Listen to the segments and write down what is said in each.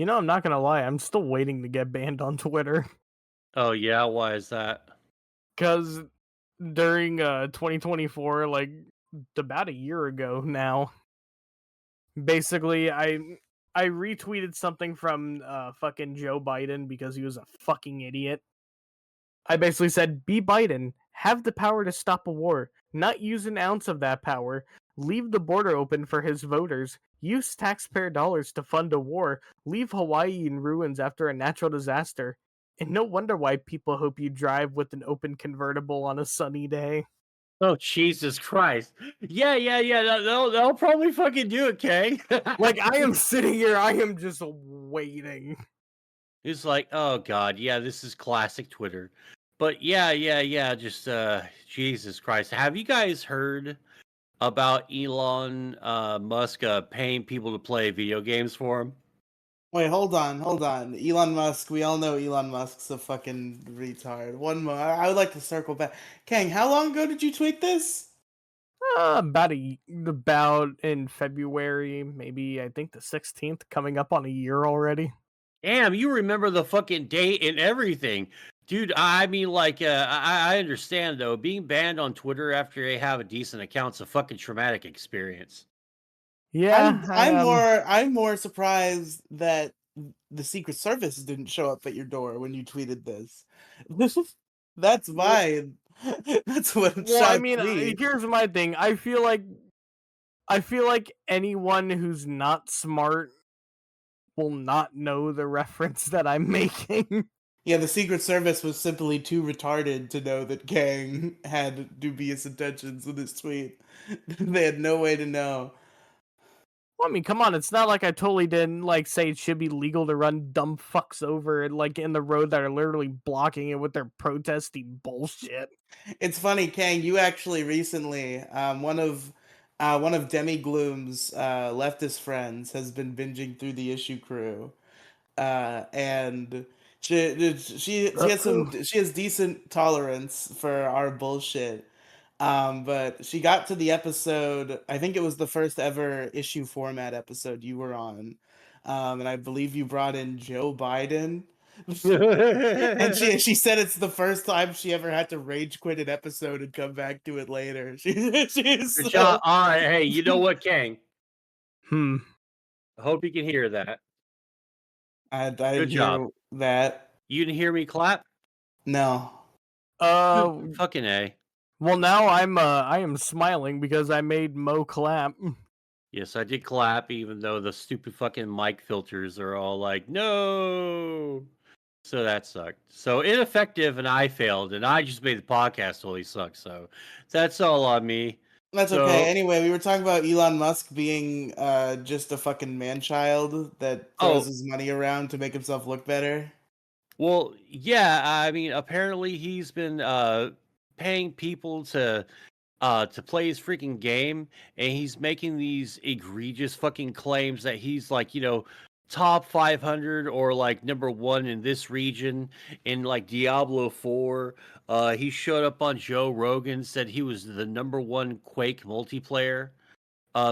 I'm not gonna lie, I'm still waiting to get banned on Twitter. Oh yeah, why is that? Because during 2024, like about a year ago now, basically I retweeted something from fucking Joe Biden because he was a fucking idiot. I basically said, "Be Biden, have the power to stop a war, not use an ounce of that power. Leave the border open for his voters. Use taxpayer dollars to fund a war. Leave Hawaii in ruins after a natural disaster. And no wonder why people hope you drive with an open convertible on a sunny day." Oh Jesus Christ! Yeah, yeah, yeah. They'll probably fucking do it, Kang. Like, I am sitting here, I am just waiting. It's like, oh god, yeah, this is classic Twitter. But yeah, yeah, yeah. Just Jesus Christ. Have you guys heard about Elon Musk paying people to play video games for him? Wait, hold on. Elon Musk, we all know Elon Musk's a fucking retard. One more. I would like to circle back. Kang, how long ago did you tweet this? About in February, maybe I think the 16th, coming up on a year already. Damn, you remember the fucking date and everything. Dude, I mean, like, I understand, though. Being banned on Twitter after they have a decent account's a fucking traumatic experience. Yeah, I'm more surprised that the Secret Service didn't show up at your door when you tweeted this. That's well, mine. That's what well, I shocked mean, me. here's my thing. I feel like anyone who's not smart will not know the reference that I'm making. Yeah, the Secret Service was simply too retarded to know that Kang had dubious intentions with his tweet. They had no way to know. Well, I mean, come on, it's not like I totally didn't like say it should be legal to run dumb fucks over like in the road that are literally blocking it with their protesty bullshit. It's funny, Kang. You actually recently, one of Demi Gloom's leftist friends has been binging through the issue crew, and she has decent tolerance for our bullshit. But she got to the episode. I think it was the first ever issue format episode you were on, and I believe you brought in Joe Biden. And Good she said it's the first time she ever had to rage quit an episode and come back to it later. She's job. All right. Hey, you know what, Kang? Hmm. I hope you can hear that. I didn't Good job. hear that. You didn't hear me clap? No. Fucking A. Well, now I am smiling because I made Mo clap. Yes, I did clap, even though the stupid fucking mic filters are all like, no. So that sucked. So ineffective, and I failed, and I just made the podcast totally suck. So that's all on me. That's okay. So, Anyway, we were talking about Elon Musk being just a fucking man-child that throws oh, his money around to make himself look better. well, yeah. I mean, apparently he's been paying people to play his freaking game, and he's making these egregious fucking claims that he's like, top 500 or like number one in this region in like Diablo 4. He showed up on Joe Rogan, said he was the number one Quake multiplayer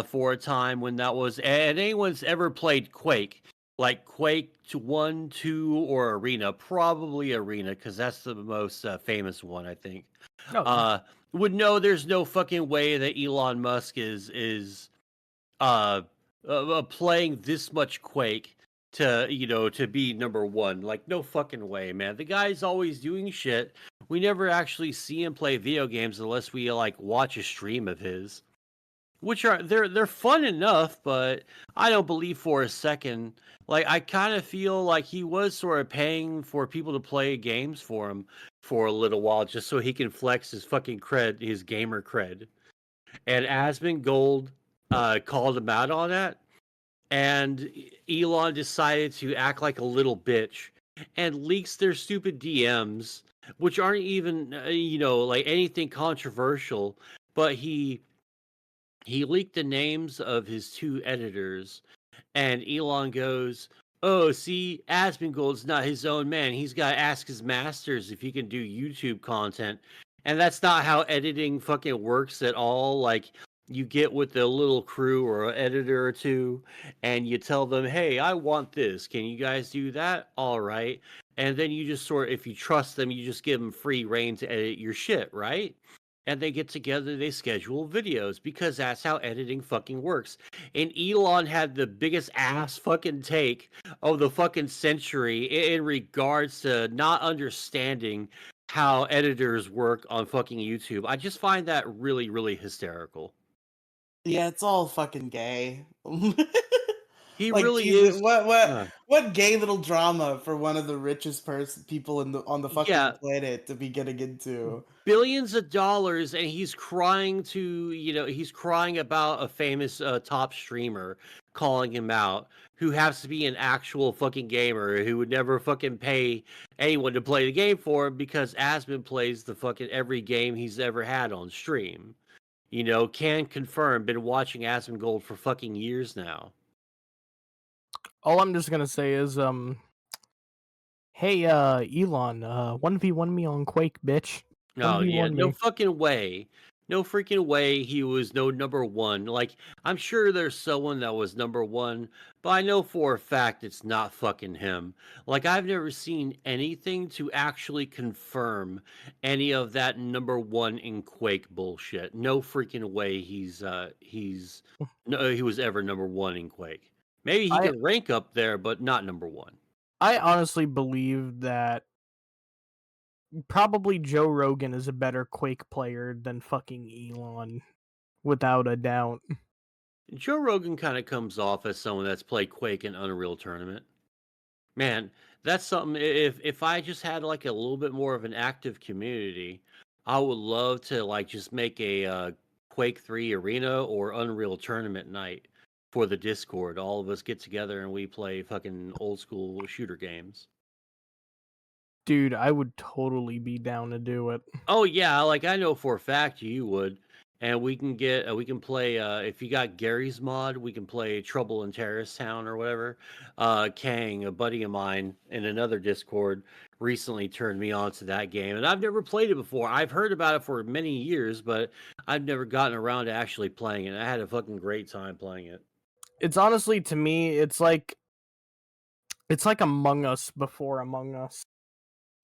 for a time when that was, and anyone's ever played Quake, like Quake to 1, 2, or Arena, probably Arena, because that's the most famous one, I think. Oh, yeah. Would know there's no fucking way that Elon Musk is uh, playing this much Quake to be number one. Like, no fucking way, man. The guy's always doing shit. We never actually see him play video games unless we like watch a stream of his, which are they're fun enough, but I don't believe for a second. Like, I kind of feel like he was sort of paying for people to play games for him for a little while just so he can flex his fucking cred, his gamer cred. And Asmongold called him out on that, and Elon decided to act like a little bitch and leaks their stupid DMs, which aren't even like anything controversial, but he leaked the names of his two editors, and Elon goes, "Oh, see, Asmongold's not his own man. He's got to ask his masters if he can do YouTube content." And that's not how editing fucking works at all. Like, you get with a little crew or an editor or two, and you tell them, "Hey, I want this. Can you guys do that?" All right. And then you just if you trust them, you just give them free reign to edit your shit, right? And they get together, they schedule videos because that's how editing fucking works. And Elon had the biggest ass fucking take of the fucking century in regards to not understanding how editors work on fucking YouTube. I just find that really, really hysterical. Yeah, it's all fucking gay. He Like really Jesus, is. what gay little drama for one of the richest people on the fucking Yeah, planet to be getting into. billions of dollars, and he's crying he's crying about a famous top streamer calling him out, who has to be an actual fucking gamer who would never fucking pay anyone to play the game for him because Asmon plays the fucking every game he's ever had on stream. Can confirm, been watching Asmongold for fucking years now. All I'm just gonna say is, hey, Elon, 1v1 me on Quake, bitch. Oh yeah, 1v1 no me. fucking way. No freaking way he was no number one. Like, I'm sure there's someone that was number one, but I know for a fact it's not fucking him. Like, I've never seen anything to actually confirm any of that number one in Quake bullshit. No freaking way he was ever number one in Quake. Maybe he I could rank up there, but not number one. I honestly believe that probably Joe Rogan is a better Quake player than fucking Elon, without a doubt. Joe Rogan kind of comes off as someone that's played Quake and Unreal Tournament. Man, that's something. If I just had like a little bit more of an active community, I would love to like just make a Quake 3 arena or Unreal Tournament night for the Discord. All of us get together and we play fucking old school shooter games. Dude, I would totally be down to do it. Oh yeah, like I know for a fact you would, and we can play if you got Gary's mod, we can play Trouble in Terrorist Town or whatever. Kang, a buddy of mine in another Discord, recently turned me on to that game, and I've never played it before. I've heard about it for many years, but I've never gotten around to actually playing it. I had a fucking great time playing it. It's honestly, to me, it's like Among Us before Among Us.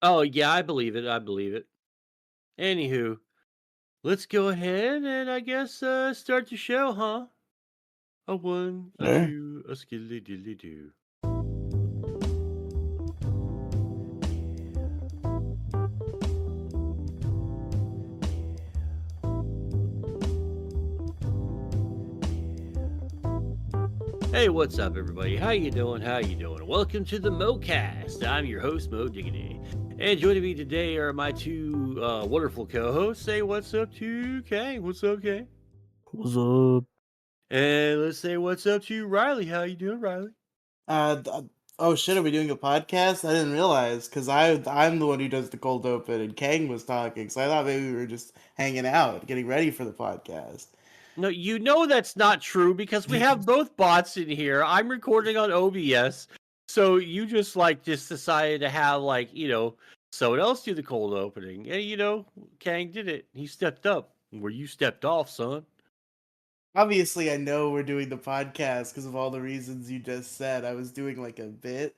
Oh yeah, I believe it. I believe it. Anywho, let's go ahead and I guess start the show, huh? A one, a Sure. two, a skilly dilly do. Hey, what's up, everybody? How you doing? How you doing? Welcome to the MoCast. I'm your host, Mo Diggity. And joining me today are my two wonderful co-hosts. Say what's up to Kang. What's up, Kang? What's up? And let's say what's up to Riley. How you doing, Riley? Oh shit, are we doing a podcast? I didn't realize because I'm the one who does the cold open and Kang was talking, so I thought maybe we were just hanging out, getting ready for the podcast. No, you know that's not true because we have both bots in here. I'm recording on OBS, so you just decided to have someone else do the cold opening. And Kang did it. He stepped up where you stepped off, son. Obviously, I know we're doing the podcast because of all the reasons you just said. I was doing like a bit.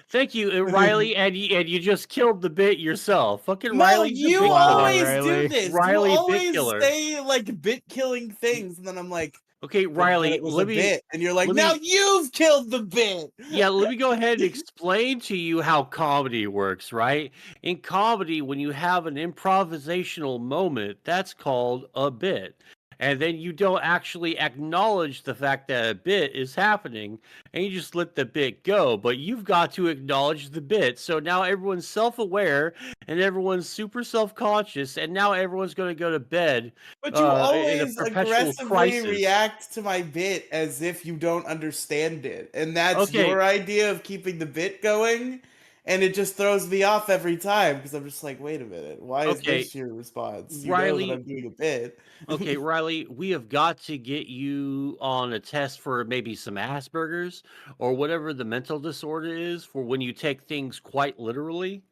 Thank you, Riley, and you just killed the bit yourself. Fucking No, Riley's a you bit always killer. do Riley. this. Riley You bit always killer. say like bit killing things, and then I'm like, Okay, but Riley, it was let a me bit, and you're like, let now me you've killed the bit. yeah, let me go ahead and explain to you how comedy works, right? In comedy, when you have an improvisational moment, that's called a bit. And then you don't actually acknowledge the fact that a bit is happening and you just let the bit go. But you've got to acknowledge the bit. So now everyone's self aware and everyone's super self conscious. And now everyone's going to go to bed But you in a always perpetual aggressively crisis. react to my bit as if you don't understand it. And that's Okay, your idea of keeping the bit going. And it just throws me off every time because I'm just like, wait a minute, why is okay, this your response? You know that Riley. I'm doing a bit. Okay, Riley, we have got to get you on a test for maybe some Asperger's or whatever the mental disorder is for when you take things quite literally.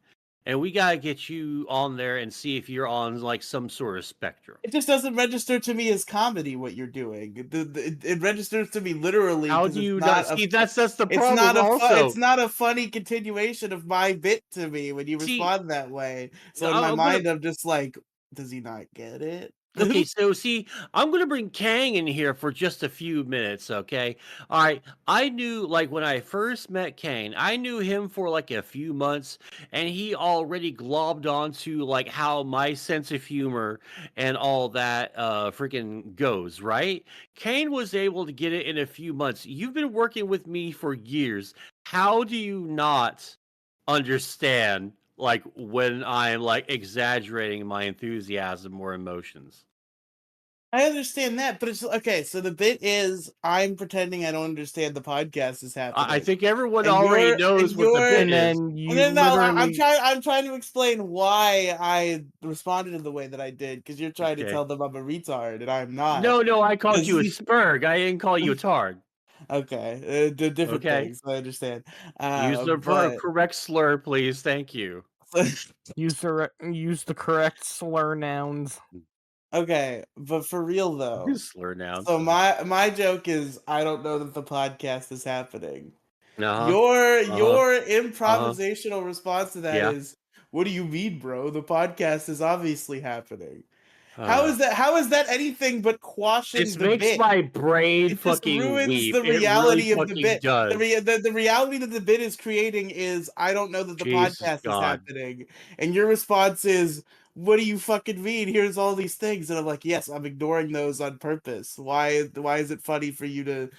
and we gotta get you on there and see if you're on like some sort of spectrum. It just doesn't register to me as comedy what you're doing. It registers to me literally How because do it's you not not a see? That's the it's problem. not a Also, it's not a funny continuation of my bit to me when you see, respond that way. So in my I'm gonna mind, I'm just like, does he not get it? Okay, so see, I'm gonna bring Kang in here for just a few minutes, okay? All right, I knew like when I first met Kang, I knew him for like a few months, and he already globbed onto like how my sense of humor and all that freaking goes, right? Kane was able to get it in a few months. You've been working with me for years. How do you not understand like when I'm like exaggerating my enthusiasm or emotions? I understand that, but it's okay. So the bit is I'm pretending I don't understand the podcast is I happening, think everyone and already you're and knows what the you're bit And is. then you no, no, no. literally I'm trying to explain why I responded in the way that I did because you're trying to Okay. tell them I'm a retard and I'm not. No, I called 'Cause you a spurg. I didn't call you a tard. okay, the different Okay. things. I understand. Use the But correct slur, please. Thank you. use the correct slur nouns. okay, but for real though. Slur noun. So my joke is I don't know that the podcast is happening. Uh huh. Your Uh-huh. improvisational response to that Yeah. is, "What do you mean, bro? The podcast is obviously happening." Uh, How is that anything but quashing this the makes bit? my brain It just fucking ruins weep. the It really reality of the fucking bit. does. The reality that the bit is creating is I don't know that the Jesus podcast is God. happening. And your response is, what do you fucking mean? Here's all these things. And I'm like, yes, I'm ignoring those on purpose. Why is it funny for you to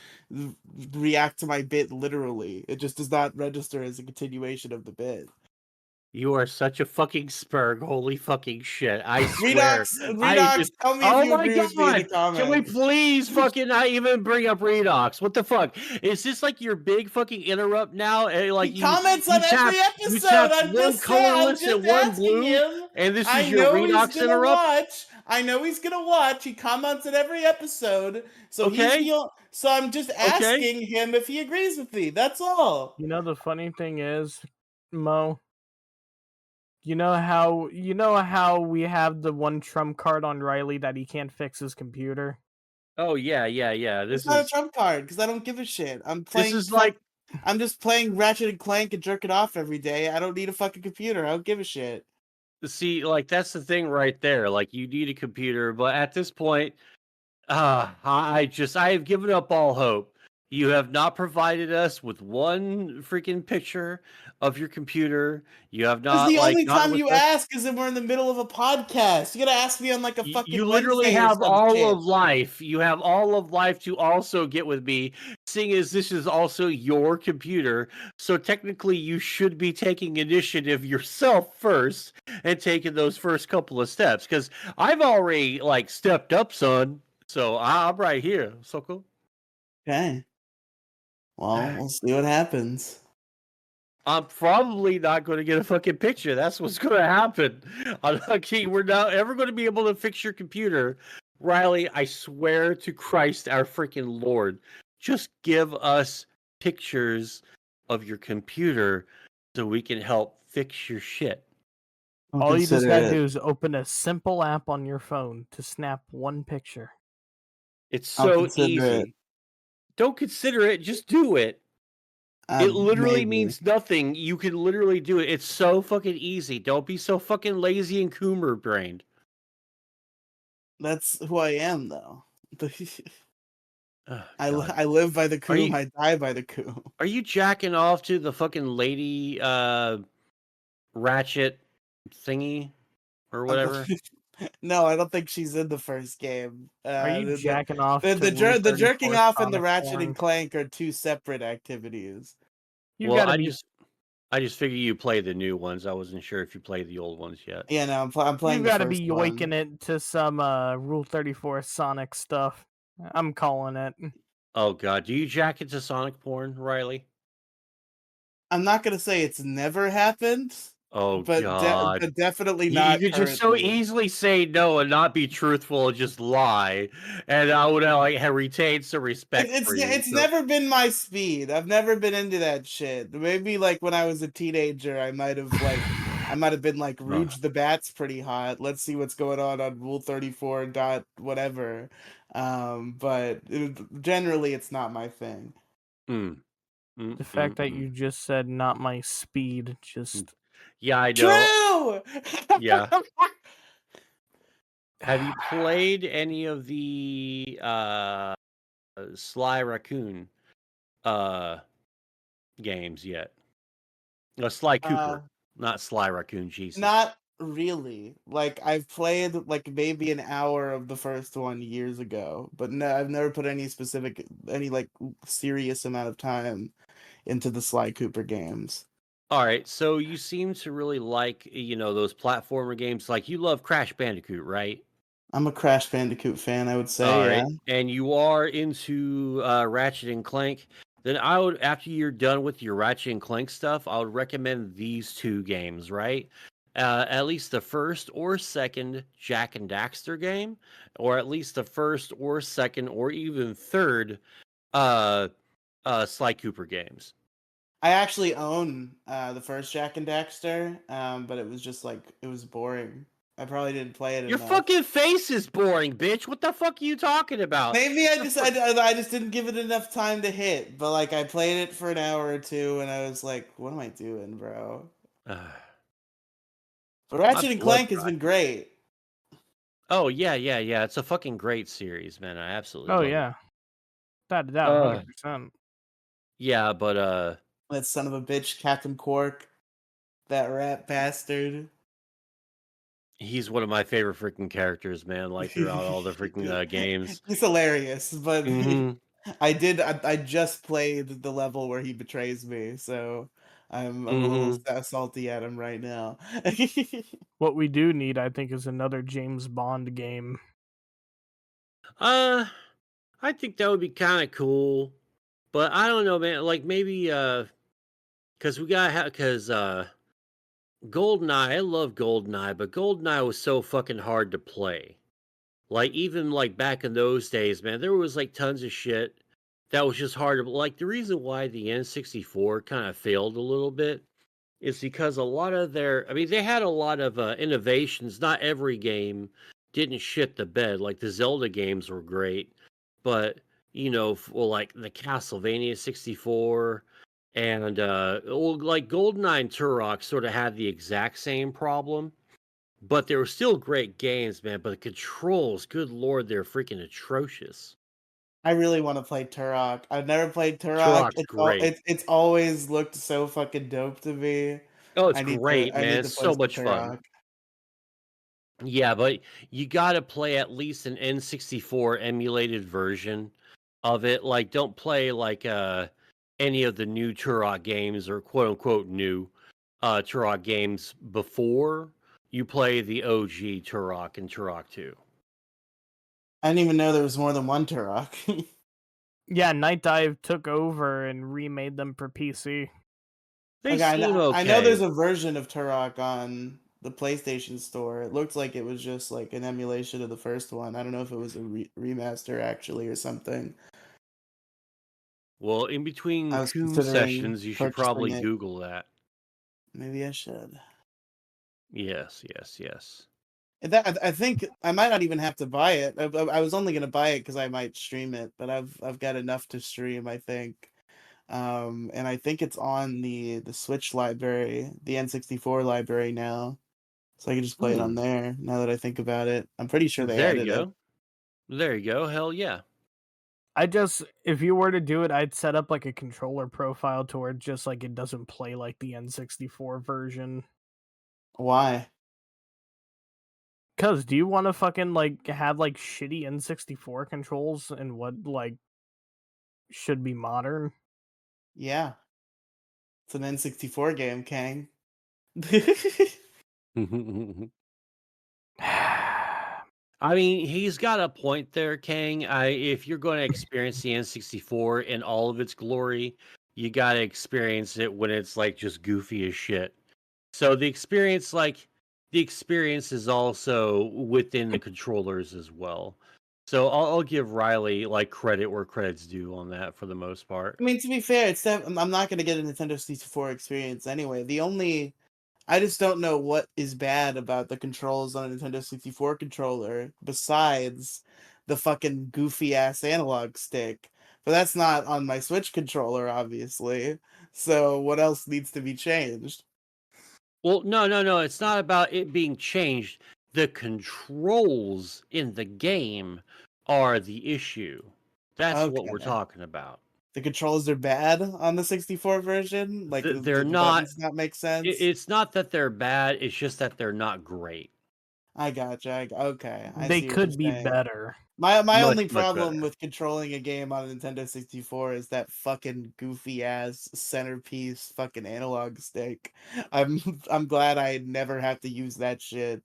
react to my bit literally? It just does not register as a continuation of the bit. You are such a fucking spurg. Holy fucking shit. I swear. I Redox, just. tell me if Oh you my agree with me in the god. Can we comments. please fucking not even bring up Redox? What the fuck? Is this like your big fucking interrupt now? Like He comments on every you episode. tapped one I'm colorless just and one asking blue, him. and this I is your know he's Redox gonna interrupt? watch. I know he's gonna watch. He comments on every episode. So Okay. so I'm just Okay. asking him if he agrees with me. That's all. You know the funny thing is, Mo, you know how we have the one trump card on Riley that he can't fix his computer? Oh yeah. It's not a trump card because I don't give a shit. This is like I'm just playing Ratchet and Clank and jerking off every day. I don't need a fucking computer. I don't give a shit. see, like that's the thing right there. Like you need a computer, but at this point, I have given up all hope. You have not provided us with one freaking picture of your computer. You have Because not the like only gotten time with you us. ask is when we're in the middle of a podcast. You gotta ask me on like a You fucking literally Wednesday or have some all shit. of life. You have all of life to also get with me, seeing as this is also your computer. So technically, you should be taking initiative yourself first and taking those first couple of steps. Because I've already like stepped up, son. So I'm right here. So cool. Okay. Well, we'll see what happens. I'm probably not going to get a fucking picture. That's what's going to happen. Unlucky, we're not ever going to be able to fix your computer. Riley, I swear to Christ, our freaking Lord, just give us pictures of your computer so we can help fix your shit. All you just gotta do is open a simple app on your phone to snap one picture. It's I'll so consider it. easy. Don't consider it, just do it. It literally Maybe. means nothing. You can literally do it. It's so fucking easy. Don't be so fucking lazy and coomer brained. That's who I am, though. Oh, I God. live by the coom. you- I die by the coom. Are you jacking off to the fucking lady ratchet thingy or whatever? No, I don't think she's in the first game. Are you The jacking off the, to the, jer- Rule the jerking 34 off and the Sonic Ratchet porn? and Clank are two separate activities. You Well, gotta I be just figured you play the new ones. I wasn't sure if you played the old ones yet. Yeah, no, I'm playing. you the gotta first be one. yoiking it to some Rule 34 Sonic stuff. I'm calling it. Oh God, do you jack into Sonic porn, Riley? I'm not gonna say it's never happened. Oh but God. but definitely You not. could just so currently. easily say no and not be truthful and just lie, and I would like have retained some respect for you. It's So- never been my speed. I've never been into that shit. Maybe like when I was a teenager, I might have I might have been like Ugh. Rouge the Bat's pretty hot. Let's see what's going on Rule 34 dot whatever. But generally, it's not my thing. Mm. The fact that Mm. you just said not my speed just Yeah, I know. True. Yeah. Have you played any of the Sly Raccoon games yet? No, Sly Cooper, not Sly Raccoon. Jesus. Not really. Like I've played like maybe an hour of the first one years ago, but no, I've never put any like serious amount of time into the Sly Cooper games. All right, so you seem to really like, those platformer games. Like you love Crash Bandicoot, right? I'm a Crash Bandicoot fan, I would All say, yeah. right, and you are into Ratchet and Clank. Then I would, after you're done with your Ratchet and Clank stuff, I would recommend these two games, right? At least the first or second Jack and Daxter game, or at least the first or second or even third uh, Sly Cooper games. I actually own the first Jack and Daxter, but it was just like it was boring. I probably didn't play it Your enough. fucking face is boring, bitch. What the fuck are you talking about? Maybe I just didn't give it enough time to hit, but like I played it for an hour or two and I was like, what am I doing, bro? But Ratchet and Clank has been great. Oh yeah. It's a fucking great series, man. I absolutely love yeah. That 100%. Yeah, but That son of a bitch, Captain Quark, that rat bastard. he's one of my favorite freaking characters, man. Like throughout all the freaking games. He's hilarious, but Mhm. I just played the level where he betrays me, so I'm a little salty at him right now. What we do need, I think, is another James Bond game. I think that would be kind of cool, but I don't know, man. Like maybe because we gotta have GoldenEye. I love GoldenEye, but GoldenEye was so fucking hard to play. Like even like back in those days, man, there was like tons of shit that was just hard to like. The reason why the N64 kind of failed a little bit is because a lot of they had a lot of innovations. Not every game didn't shit the bed. Like the Zelda games were great, but like the Castlevania 64 and like GoldenEye and Turok sort of had the exact same problem. But they were still great games, man. But the controls, good lord, they're freaking atrocious. I really want to play Turok. I've never played Turok. Turok's great. It's always looked so fucking dope to me. Oh, it's great, I man. need to It's play so some much fun. Turok. Yeah, but you gotta play at least an N64 emulated version of it. Like, don't play like any of the new Turok games or quote unquote new Turok games before you play the OG Turok and Turok 2. I didn't even know there was more than one Turok. Yeah, Night Dive took over and remade them for PC. They Okay, seem okay. I know there's a version of Turok on the PlayStation Store. It looked like it was just like an emulation of the first one. I don't know if it was a remaster actually or something. Well, in between I was Coon considering sessions, you should purchasing probably it. Google that. Maybe I should. Yes. I think I might not even have to buy it. I was only gonna buy it because I might stream it, but I've got enough to stream, I think. And I think it's on the Switch library, the N64 library now, so I can just play it on there. Now that I think about it, I'm pretty sure they There added you it. go. There you go. Hell yeah. If you were to do it, I'd set up like a controller profile to where just like it doesn't play like the N64 version. Why? Cause do you want to fucking like have like shitty N64 controls and what like should be modern? Yeah, it's an N64 game, Kang. I mean, he's got a point there, Kang. If you're going to experience the N64 in all of its glory, you got to experience it when it's like just goofy as shit. So the experience is also within the controllers as well. So I'll give Riley like credit where credit's due on that for the most part. I mean, to be fair, I'm not gonna get a Nintendo 64 experience anyway. I just don't know what is bad about the controls on a Nintendo 64 controller besides the fucking goofy ass analog stick. But that's not on my Switch controller, obviously. So what else needs to be changed? Well, no. It's not about it being changed. The controls in the game are the issue. That's what we're Okay. talking about. The controls are bad on the 64 version? Like, They're do the not. buttons not make sense? It's not that they're bad. It's just that they're not great. I gotcha. Okay, I They see what you're could be saying. better. My Much, only much problem better. with controlling a game on a Nintendo 64 is that fucking goofy ass centerpiece fucking analog stick. I'm I'm glad I never have to use that shit.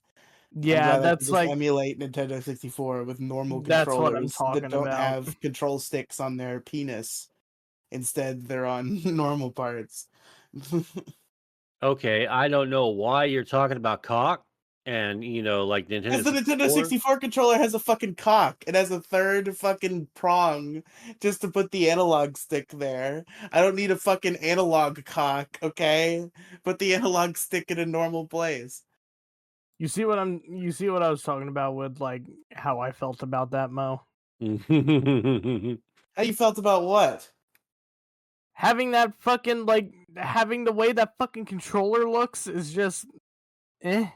I'm Yeah, glad I can that's just like emulate Nintendo 64 with normal that's what I'm controllers that talking don't about. have control sticks on their penis. Instead, they're on normal parts. Okay, I don't know why you're talking about cock and like Because Nintendo the Nintendo 64. 64 controller has a fucking cock. It has a third fucking prong just to put the analog stick there. I don't need a fucking analog cock, okay? Put the analog stick in a normal place. You see what I was talking about with like how I felt about that, Mo? How you felt about what? Having that fucking like having the way that fucking controller looks is just eh.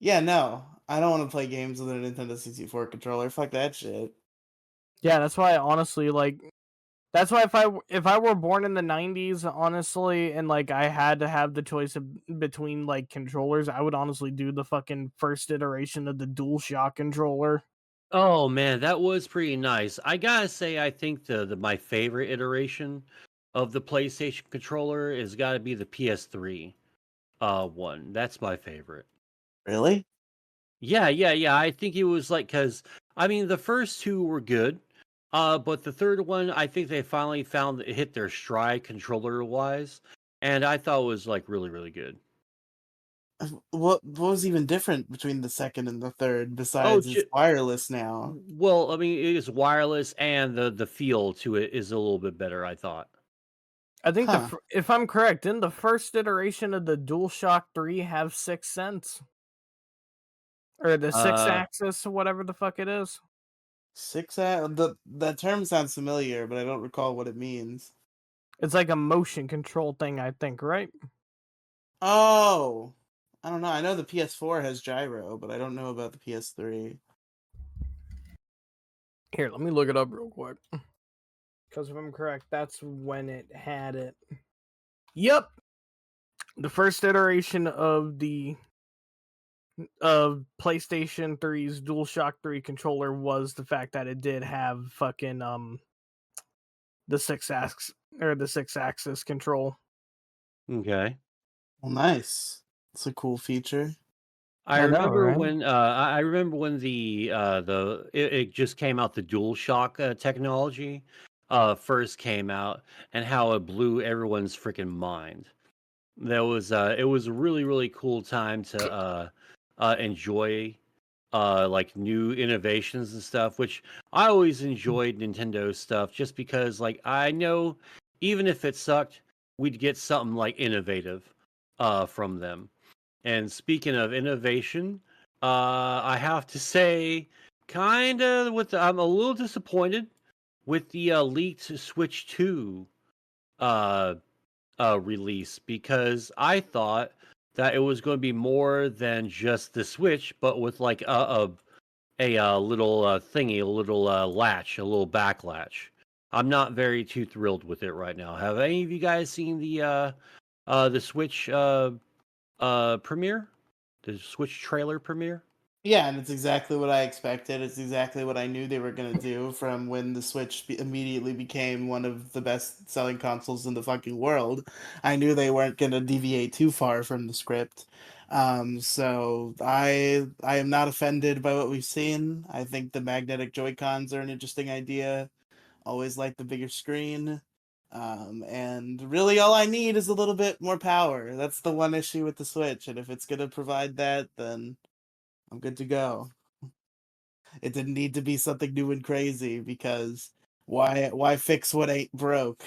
Yeah, no. I don't want to play games with a Nintendo 64 controller. Fuck that shit. Yeah, that's why honestly like that's why if I were born in the 90s honestly and like I had to have the choice between like controllers, I would honestly do the fucking first iteration of the DualShock controller. Oh man, that was pretty nice. I gotta say, I think the my favorite iteration of the PlayStation controller is got to be the PS3 one. That's my favorite. Really? Yeah. I think it was like because I mean the first two were good, but the third one I think they finally found it hit their stride controller wise, and I thought it was like really good. What was even different between the second and the third Oh, besides it's wireless now? well, I mean it is wireless and the feel to it is a little bit better. I thought. I think Huh. if I'm correct, didn't the first iteration of the DualShock 3 have 6 cents or the six Uh, axis or whatever the fuck it is? That term sounds familiar, but I don't recall what it means. It's like a motion control thing, I think, right? Oh, I don't know. I know the PS4 has gyro, but I don't know about the PS3. Here, let me look it up real quick. Because if I'm correct, that's when it had it. Yep, the first iteration of PlayStation 3's DualShock 3 controller was the fact that it did have fucking the six axis control. okay. Well, nice. It's a cool feature. I I know, remember right? when I remember when it just came out the DualShock technology first came out and how it blew everyone's freaking mind. That was it was a really cool time to enjoy like new innovations and stuff, which I always enjoyed Nintendo stuff just because like I know even if it sucked, we'd get something like innovative from them. And speaking of innovation, I have to say, kind of I'm a little disappointed with the leaked Switch 2 uh, release because I thought that it was going to be more than just the Switch, but with like a little thingy, a little latch, a little back latch. I'm not very too thrilled with it right now. Have any of you guys seen the Switch premiere? The Switch trailer premiere? Yeah, and it's exactly what I expected. It's exactly what I knew they were gonna do from when the Switch immediately became one of the best-selling consoles in the fucking world. I knew they weren't gonna deviate too far from the script. So I am not offended by what we've seen. I think the magnetic Joy-Cons are an interesting idea. Always like the bigger screen. And really all I need is a little bit more power. That's the one issue with the Switch, and if it's gonna provide that, then I'm good to go. It didn't need to be something new and crazy because why fix what ain't broke?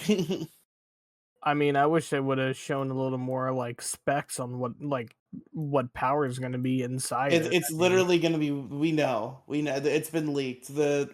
I mean, I wish they would have shown a little more like specs on what power is going to be inside it. It's I mean, literally gonna be. We know it's been leaked. The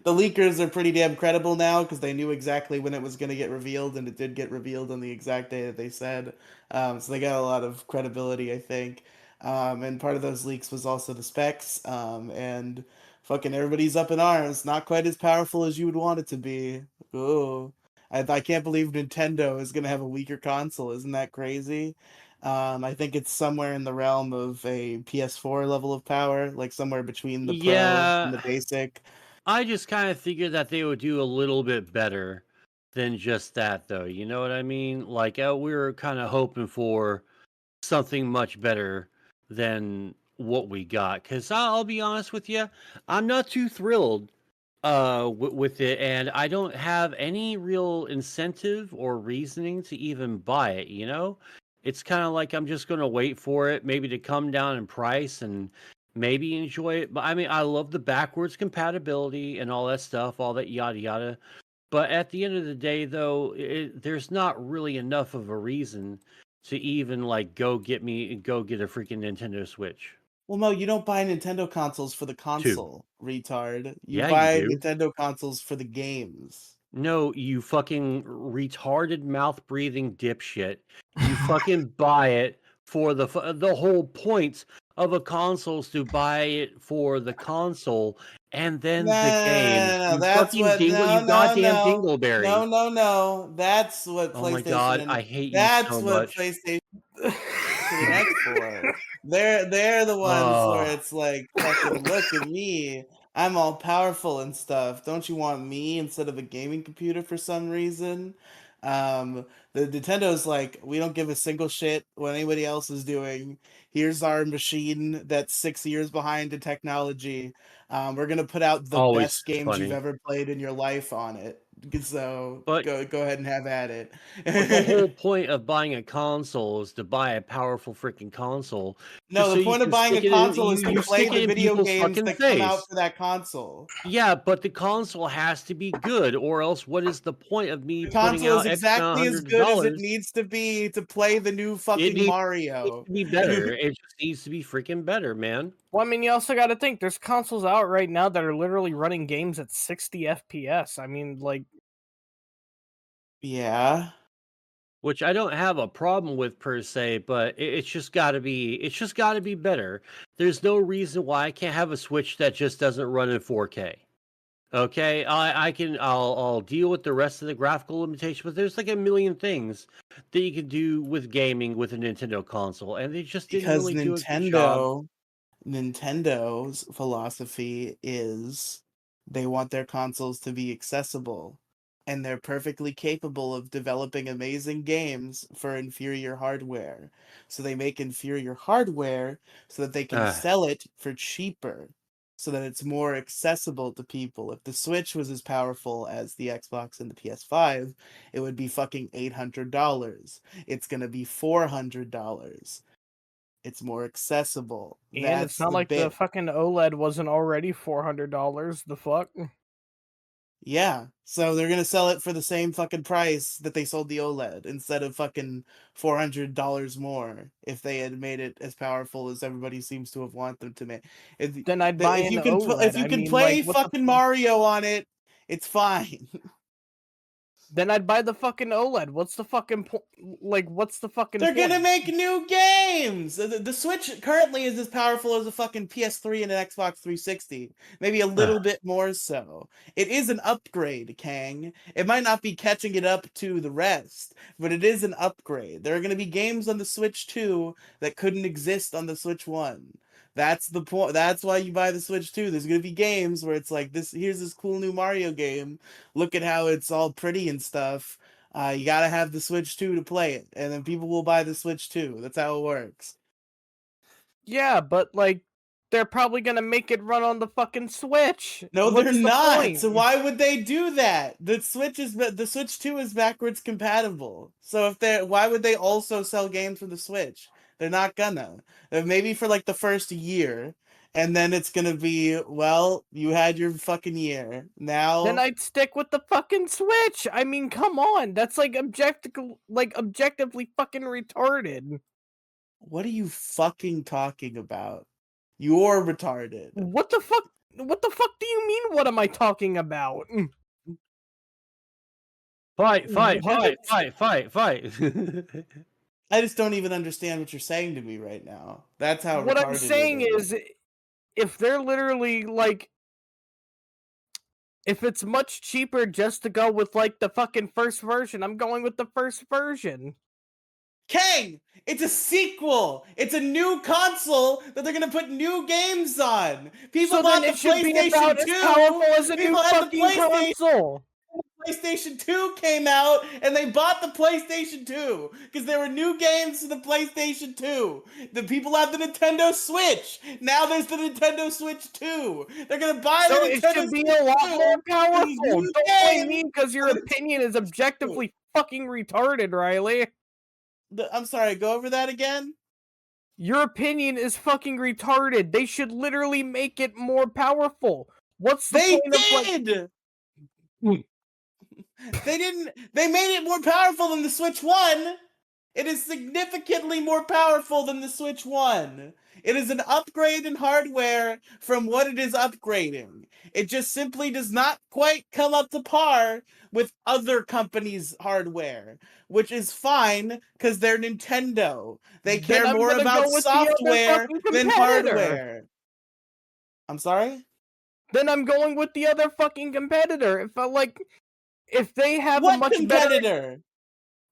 the leakers are pretty damn credible now because they knew exactly when it was gonna get revealed, and it did get revealed on the exact day that they said. So they got a lot of credibility, I think. And part of those leaks was also the specs. And fucking everybody's up in arms. Not quite as powerful as you would want it to be. Ooh. I can't believe Nintendo is gonna have a weaker console. Isn't that crazy? I think it's somewhere in the realm of a PS4 level of power, like somewhere between the Pro and the Yeah, Basic. I just kind of figured that they would do a little bit better than just that, though. You know what I mean? Like, we were kind of hoping for something much better than what we got. Because I'll be honest with you, I'm not too thrilled with it, and I don't have any real incentive or reasoning to even buy it. It's kind of like I'm just going to wait for it, maybe to come down in price and maybe enjoy it. But I mean, I love the backwards compatibility and all that stuff, all that yada yada. But at the end of the day, though, there's not really enough of a reason to even like go get a freaking Nintendo Switch. Well, Mo, you don't buy Nintendo consoles for the Two. console, retard. You Yeah, you buy do. Nintendo consoles for the games. No, you fucking retarded mouth breathing dipshit. You fucking buy it for the whole point of a console is to buy it for the console and No, then the games. no, no, no. You That's fucking what. dingle, No, you no, goddamn no, no, dingleberry. no, no. That's what Oh my god, PlayStation. I hate you That's so what much. PlayStation and X for. They're the ones where Oh, it's like fucking look at me. I'm all powerful and stuff. Don't you want me instead of a gaming computer for some reason? The Nintendo's like, we don't give a single shit what anybody else is doing. Here's our machine that's 6 years behind in technology. We're gonna put out the always best games you've funny. ever played in your life on it. So But go ahead and have at But the whole it. point of buying a console is to buy a powerful freaking console, No, so the you point of can buying a stick it in. console You is to you play stick the it in video people's games fucking that come out face. for that console. Yeah, but the console has to be good, or else what is the point of me The putting console is out X amount exactly as hundred of good as it dollars? needs to be to play the new It fucking needs Mario. to be better. It just needs to be freaking better, man. well, I mean, you also got to think there's consoles out right now that are literally running games at 60 FPS. I mean, like, Yeah. Which I don't have a problem with per se, but it's just got to be. It's just got to be better. There's no reason why I can't have a Switch that just doesn't run in 4K. Okay, I'll deal with the rest of the graphical limitations, but there's like a million things that you can do with gaming with a Nintendo console, and they just didn't Because really do a good job. Nintendo's philosophy is they want their consoles to be accessible, and they're perfectly capable of developing amazing games for inferior hardware. So they make inferior hardware so that they can Uh, sell it for cheaper, so that it's more accessible to people. If the Switch was as powerful as the Xbox and the PS5, it would be fucking $800. It's going to be $400. It's more accessible. and it's That's not the like the bit. fucking OLED wasn't already $400. The fuck? Yeah. So they're gonna sell it for the same fucking price that they sold the OLED instead of fucking $400 more if they had made it as powerful as everybody seems to have wanted them to make. Then I'd buy If an you can if OLED. you I can mean, like, play what the? fucking Mario on it, it's fine. Then I'd buy the fucking OLED. What's the fucking point? Like, what's the fucking They're gonna point? make new games. The Switch currently is as powerful as a fucking PS3 and an Xbox 360, maybe a uh, little bit more so. It is an upgrade, Kang. It might not be catching it up to the rest, but it is an upgrade. There are gonna be games on the Switch 2 that couldn't exist on the Switch 1. That's the point. That's why you buy the Switch 2. There's gonna be games where it's like this. Here's this cool new Mario game. Look at how it's all pretty and stuff. You gotta have the Switch 2 to play it, and then people will buy the Switch 2. That's how it works. Yeah, but like, they're probably gonna make it run on the fucking Switch. No, they're What's the not. point? So why would they do that? The Switch 2 is backwards compatible. So if they're why would they also sell games for the Switch? They're not gonna. Maybe for like the first year, and then it's gonna be, well, you had your fucking year. Now Then I'd stick with the fucking Switch. I mean, come on. That's like objectively fucking retarded. what are you fucking talking about? You're retarded. What the fuck? What the fuck do you mean? What am I talking about? Fight, fight, fight, What? fight, fight, fight. I just don't even understand what you're saying to me right now. That's how What I'm retarded saying it is, if they're literally like, if it's much cheaper just to go with like the fucking first version, I'm going with the first version. Kang, it's a sequel. It's a new console that they're gonna put new games on. People So bought then the it should be PlayStation about 2. as powerful as a new People had the fucking console. PlayStation 2 came out and they bought the PlayStation 2 because there were new games for the PlayStation 2. The people have the Nintendo Switch. Now there's the Nintendo Switch 2. They're gonna buy So the it Nintendo should be Switch a lot 2. more powerful. new Don't blame me games because your for the opinion is objectively fucking retarded, Riley. I'm sorry, go over that again. Your opinion is fucking retarded. They should literally make it more powerful. What's the They point of like? did. They didn't. They made it more powerful than the Switch 1. It is significantly more powerful than the Switch 1. It is an upgrade in hardware from what it is upgrading. It just simply does not quite come up to par with other companies' hardware, which is fine because they're Nintendo. They Then care I'm more gonna about go with the other software fucking than competitor. hardware. I'm sorry? Then I'm going with the other fucking competitor. If they have a What much competitor?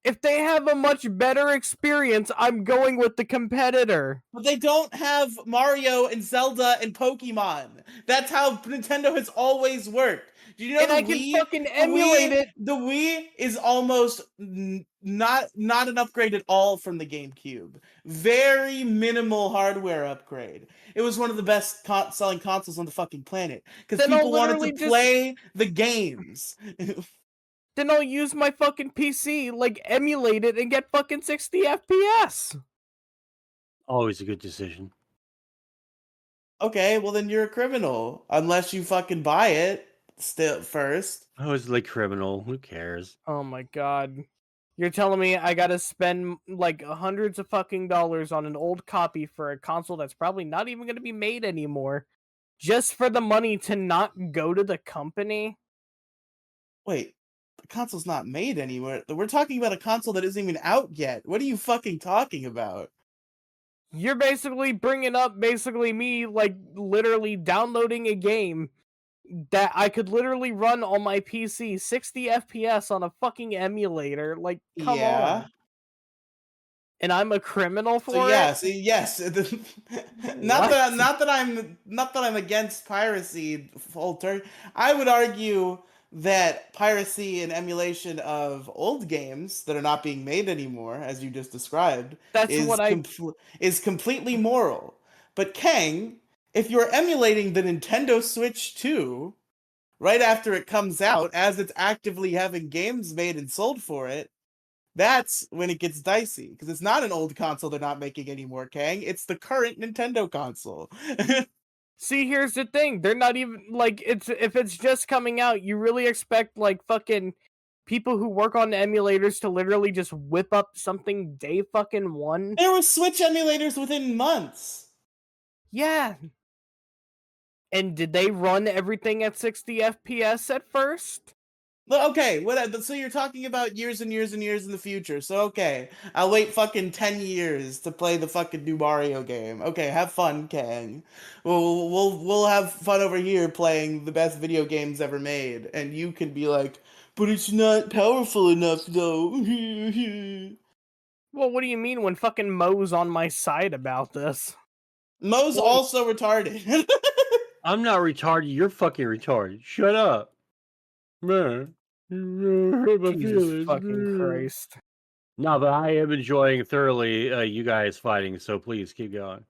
if they have a much better experience, I'm going with the competitor. But they don't have Mario and Zelda and Pokemon. That's how Nintendo has always worked. Do you know And the I can Wii? fucking emulate it. The Wii is almost not an upgrade at all from the GameCube. Very minimal hardware upgrade. It was one of the best selling consoles on the fucking planet because Then I'll people wanted to literally just- play the games. Then I'll use my fucking PC, like emulate it and get fucking 60 FPS. Always a good decision. Okay, well then you're a criminal unless you fucking buy it still first. I was like criminal. Who cares? Oh my god. You're telling me I gotta spend like hundreds of fucking dollars on an old copy for a console that's probably not even gonna be made anymore, just for the money to not go to the company? Wait, the console's not made anywhere. We're talking about a console that isn't even out yet. What are you fucking talking about? You're basically bringing up me like literally downloading a game that I could literally run on my PC 60 FPS on a fucking emulator. Like, come Yeah. on. And I'm a criminal for So it? yeah, see, yes. not What? that I'm against piracy full turn. I would argue that piracy and emulation of old games that are not being made anymore, as you just described, That's is what I is completely moral. But Kang, if you're emulating the Nintendo Switch 2 right after it comes out, as it's actively having games made and sold for it, that's when it gets dicey because it's not an old console they're not making anymore, Kang. It's the current Nintendo console. See, here's the thing. They're not even like if it's just coming out, you really expect like fucking people who work on emulators to literally just whip up something day fucking one? There were Switch emulators within months. Yeah. And did they run everything at 60 FPS at first? Okay, so you're talking about years and years and years in the future. So okay, I'll wait fucking 10 years to play the fucking new Mario game. Okay, have fun, Kang. We'll have fun over here playing the best video games ever made, and you can be like, but it's not powerful enough though. Well, what do you mean when fucking Mo's on my side about this? Mo's Well- also retarded. I'm not retarded. You're fucking retarded. Shut up. Man. Hurt my Jesus feelings. fucking Christ. No, but I am enjoying thoroughly you guys fighting, so please keep going.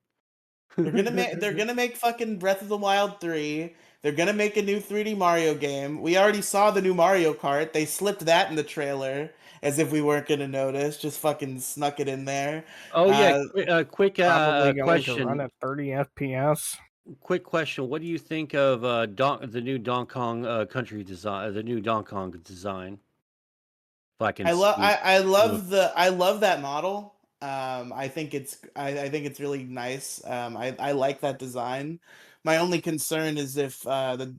They're gonna make fucking Breath of the Wild 3. They're gonna make a new 3D Mario game. We already saw the new Mario Kart. They slipped that in the trailer as if we weren't gonna notice. Just fucking snuck it in there. Oh yeah, quick Probably going to run question. at 30 FPS. quick question: what do you think of the new Donkey Kong country design? The new Donkey Kong design. If I can speak. Uh, I love that model. I think it's really nice. I like that design. My only concern is if the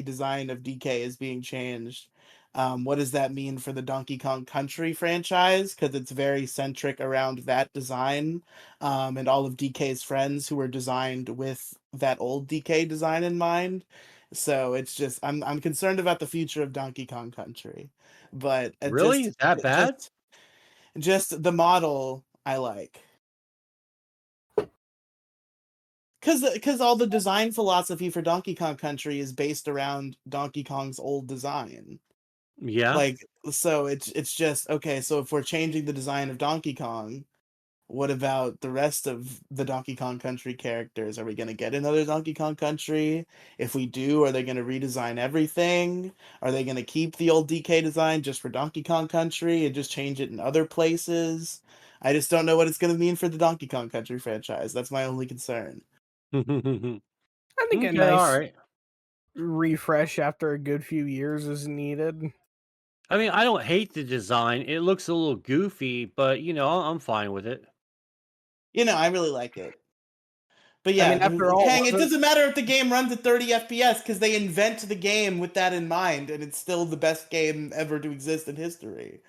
design of DK is being changed. What does that mean for the Donkey Kong Country franchise? Because it's very centric around that design, and all of DK's friends who were designed with that old DK design in mind. So it's just I'm concerned about the future of Donkey Kong Country, but really, is that bad? just the model I like. Because all the design philosophy for Donkey Kong Country is based around Donkey Kong's old design. Yeah. Like, so it's just okay, so if we're changing the design of Donkey Kong, what about the rest of the Donkey Kong Country characters? Are we going to get another Donkey Kong Country? If we do, are they going to redesign everything? Are they going to keep the old DK design just for Donkey Kong Country and just change it in other places? I just don't know what it's going to mean for the Donkey Kong Country franchise. That's my only concern. Okay. I think a All nice right. refresh after a good few years is needed. I mean, I don't hate the design. It looks a little goofy, but I'm fine with it. I really like it. But I yeah, mean, after all, Kang, it doesn't matter if the game runs at 30 FPS because they invent the game with that in mind, and it's still the best game ever to exist in history.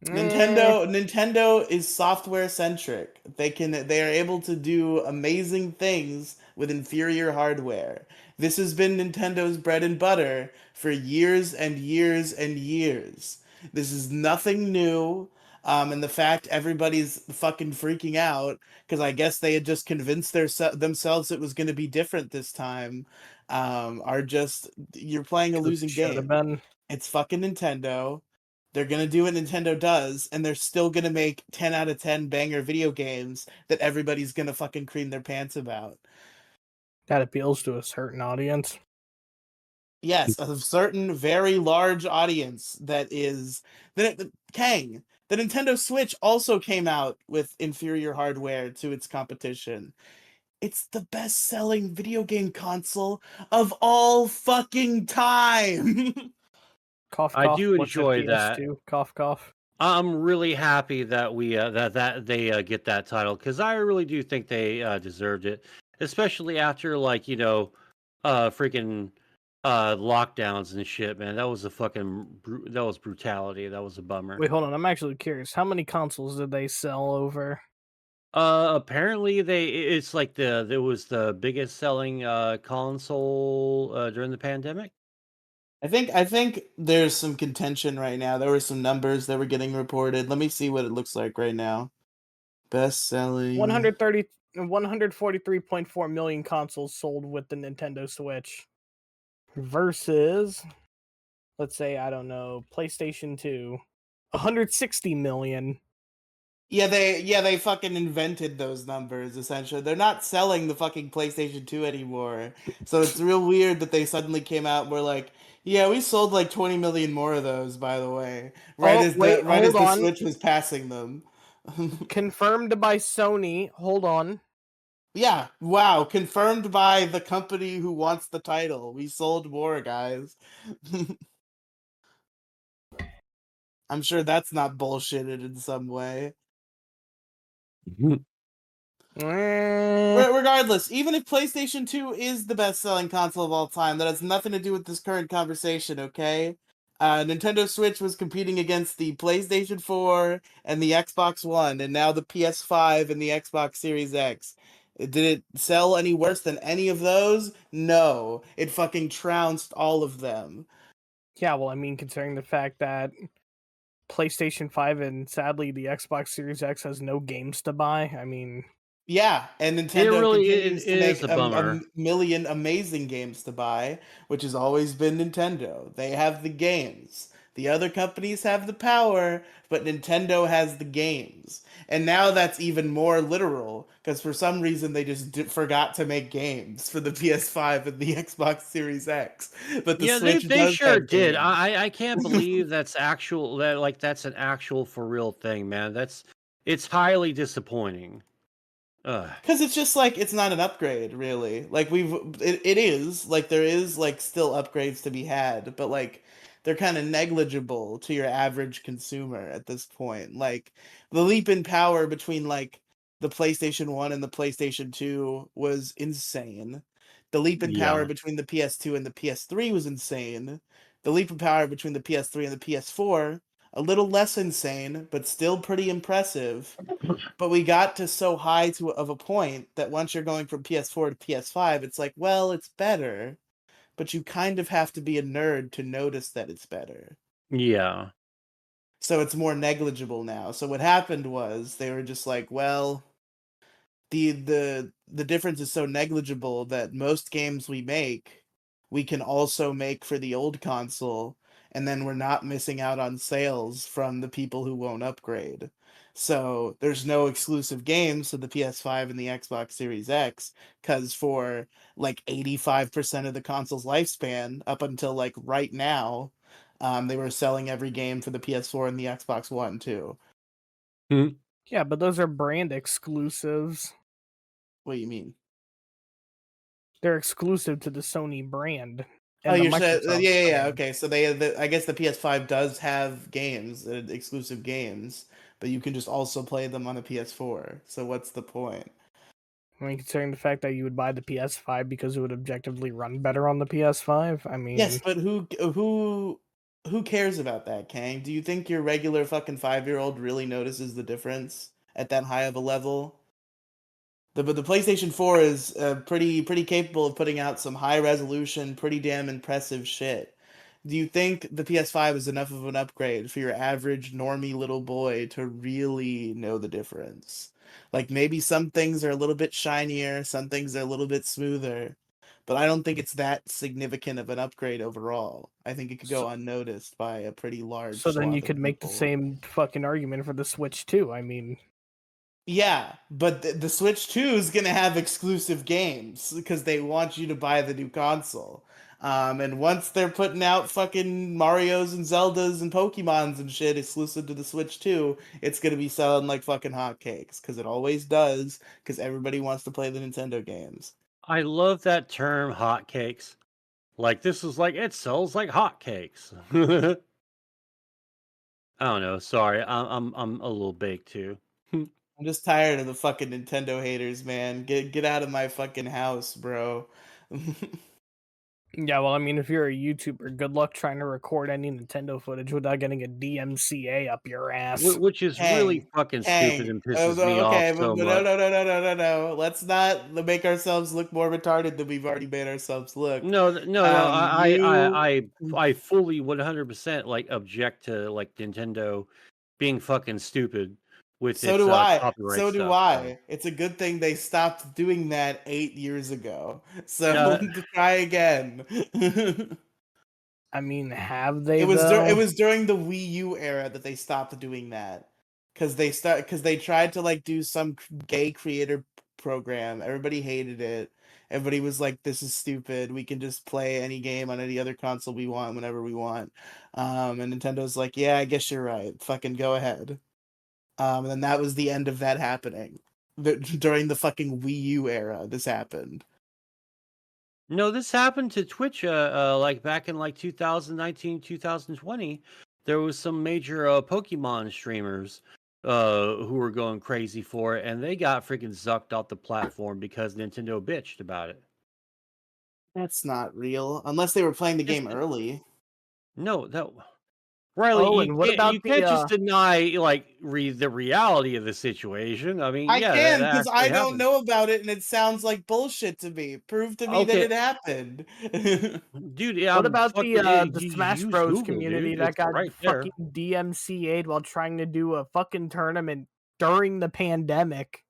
Nintendo is software centric. They are able to do amazing things with inferior hardware. This has been Nintendo's bread and butter for years and years and years. This is nothing new. And the fact everybody's fucking freaking out because I guess they had just convinced themselves it was going to be different this time. Are just you're playing a losing should have game. been. It's fucking Nintendo. They're gonna do what Nintendo does, and they're still gonna make 10 out of 10 banger video games that everybody's gonna fucking cream their pants about. That appeals to a certain audience. Yes, a certain very large audience that is Kang. The Nintendo Switch also came out with inferior hardware to its competition. It's the best-selling video game console of all fucking time. Cough, I cough. do What's enjoy that. FPS2? Cough, cough. I'm really happy that we that they get that title because I really do think they deserved it, especially after freaking lockdowns and shit. Man, that was a that was brutality. That was a bummer. Wait, hold on. I'm actually curious. How many consoles did they sell over? Apparently it's like there was the biggest selling console during the pandemic. I think there's some contention right now. There were some numbers that were getting reported. Let me see what it looks like right now. Best selling 143.4 million consoles sold with the Nintendo Switch versus, let's say, I don't know, PlayStation 2, 160 million. Yeah, they fucking invented those numbers essentially. They're not selling the fucking PlayStation 2 anymore. So it's real weird that they suddenly came out and were like, yeah, we sold like 20 million more of those, by the way. Oh, wait, Right as hold the on. Switch was passing them. Confirmed by Sony. Hold on. Yeah, wow, confirmed by the company who wants the title. We sold more, guys. I'm sure that's not bullshitted in some way. Regardless, even if PlayStation 2 is the best-selling console of all time, that has nothing to do with this current conversation, okay? Nintendo Switch was competing against the PlayStation 4 and the Xbox One, and now the PS5 and the Xbox Series X. Did it sell any worse than any of those? No. It fucking trounced all of them. Yeah, well, I mean, considering the fact that PlayStation 5 and sadly the Xbox Series X has no games to buy, I mean, Yeah, and It Nintendo really continues to is make a bummer. million amazing games to buy, which has always been Nintendo. They have the games. The other companies have the power, but Nintendo has the games. And now that's even more literal, because for some reason they just forgot to make games for the PS5 and the Xbox Series X. But the Yeah, they Switch they does sure have did. games. I can't believe that's an actual for real thing, man. It's highly disappointing. Ugh. Because it's just like it's not an upgrade, really. Like it is like there is like still upgrades to be had, but like they're kind of negligible to your average consumer at this point. Like the leap in power between like the PlayStation 1 and the PlayStation 2 was insane. The leap in power Yeah. between the PS2 and the PS3 was insane. The leap in power between the PS3 and the PS4, a little less insane, but still pretty impressive. But we got to so high to of a point that once you're going from PS4 to PS5, it's like, well, it's better, but you kind of have to be a nerd to notice that it's better. Yeah. So it's more negligible now. So what happened was they were just like, well, the difference is so negligible that most games we make we can also make for the old console, and then we're not missing out on sales from the people who won't upgrade. So there's no exclusive games to the PS5 and the Xbox Series X, because for like 85% of the console's lifespan up until like right now, they were selling every game for the PS4 and the Xbox One too. Yeah, but those are brand exclusives. What do you mean? They're exclusive to the Sony brand Oh, and the you're saying yeah, Microsoft yeah, yeah. brand. Okay, so I guess the PS5 does have games, exclusive games, but you can just also play them on a PS4. So what's the point? I mean, considering the fact that you would buy the PS5 because it would objectively run better on the PS5, I Yes, mean, but who cares about that, Kang? Do you think your regular fucking 5-year-old really notices the difference at that high of a level? But the PlayStation 4 is pretty capable of putting out some high resolution, pretty damn impressive shit. Do you think the PS5 is enough of an upgrade for your average normie little boy to really know the difference? Like maybe some things are a little bit shinier, some things are a little bit smoother, but I don't think it's that significant of an upgrade overall. I think it could go so, unnoticed by a pretty large so then you swath of could make the people. same fucking argument for the Switch too. I mean, Yeah, but the Switch 2 is gonna have exclusive games because they want you to buy the new console. And once they're putting out fucking Mario's and Zeldas and Pokemons and shit exclusive to the Switch 2, it's gonna be selling like fucking hotcakes because it always does. Because everybody wants to play the Nintendo games. I love that term, hotcakes. Like this is like it sells like hotcakes. I don't know. Sorry, I'm a little baked too. I'm just tired of the fucking Nintendo haters, man. Get out of my fucking house, bro. yeah, well, I mean, if you're a YouTuber, good luck trying to record any Nintendo footage without getting a DMCA up your ass. Which is really Kang, fucking stupid Kang. and Oh, pisses me no, off okay, so but no, much. no, no, no, no, no, no. Let's not make ourselves look more retarded than we've already made ourselves look. No, no. You. I fully 100% like object to like Nintendo being fucking stupid with So its do I. copyright So do stuff. So, I. It's a good thing they stopped doing that 8 years ago. So uh, to try again. I mean, have they It though? was during the Wii U era that they stopped doing that because they tried to like do some gay creator program. Everybody hated it. Everybody was like, "This is stupid. We can just play any game on any other console we want whenever we want." And Nintendo's like, "Yeah, I guess you're right. Fucking go ahead." And then that was the end of that happening. During the fucking Wii U era, this happened. no, this happened to Twitch like back in like 2019, 2020. There was some major Pokemon streamers who were going crazy for it and they got freaking zucked off the platform because Nintendo bitched about it. That's not real, unless they were playing the Yes, game early. no, that Riley, Oh, and what you about the can't just deny like the reality of the situation. I mean, I yeah, can that because I actually don't happened. know about it and it sounds like bullshit to me. Prove to me that Okay, it happened. dude, yeah, what I'm about fucking the you Smash use Bros Google, community dude. that It's got right fucking there. DMCA'd while trying to do a fucking tournament during the pandemic?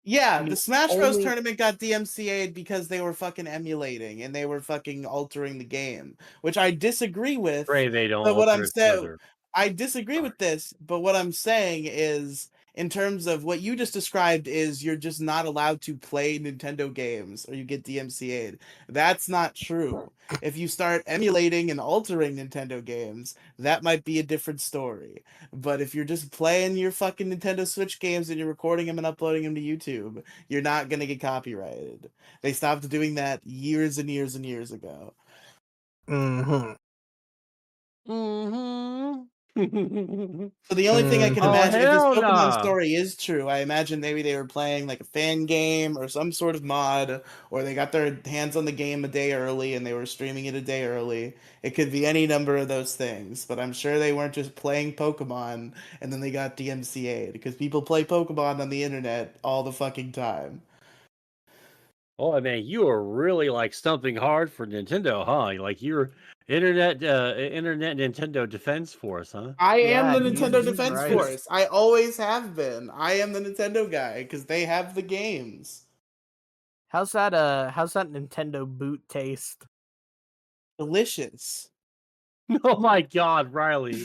I Yeah, the mean, Smash Bros only tournament got DMCA'd because they were fucking emulating and they were fucking altering the game, which I disagree with. Pray they don't But what I'm alter it saying, further. I disagree with this, but what I'm saying is in terms of what you just described is you're just not allowed to play Nintendo games or you get DMCA'd. That's not true. If you start emulating and altering Nintendo games, that might be a different story. But if you're just playing your fucking Nintendo Switch games and you're recording them and uploading them to YouTube, you're not going to get copyrighted. They stopped doing that years and years and years ago. Mm-hmm. So the only thing I can Oh, imagine, if this hell Pokemon nah. story is true, I imagine maybe they were playing like a fan game or some sort of mod, or they got their hands on the game a day early and they were streaming it a day early. It could be any number of those things, but I'm sure they weren't just playing Pokemon and then they got DMCA'd because people play Pokemon on the internet all the fucking time. Oh man, you are really like stumping hard for Nintendo, huh? Like you're internet Nintendo defense force, huh? I am Yeah, the Nintendo Jesus Defense Christ. Force. I always have been. I am the Nintendo guy because they have the games. How's that Nintendo boot taste? Delicious. Oh my God, Riley,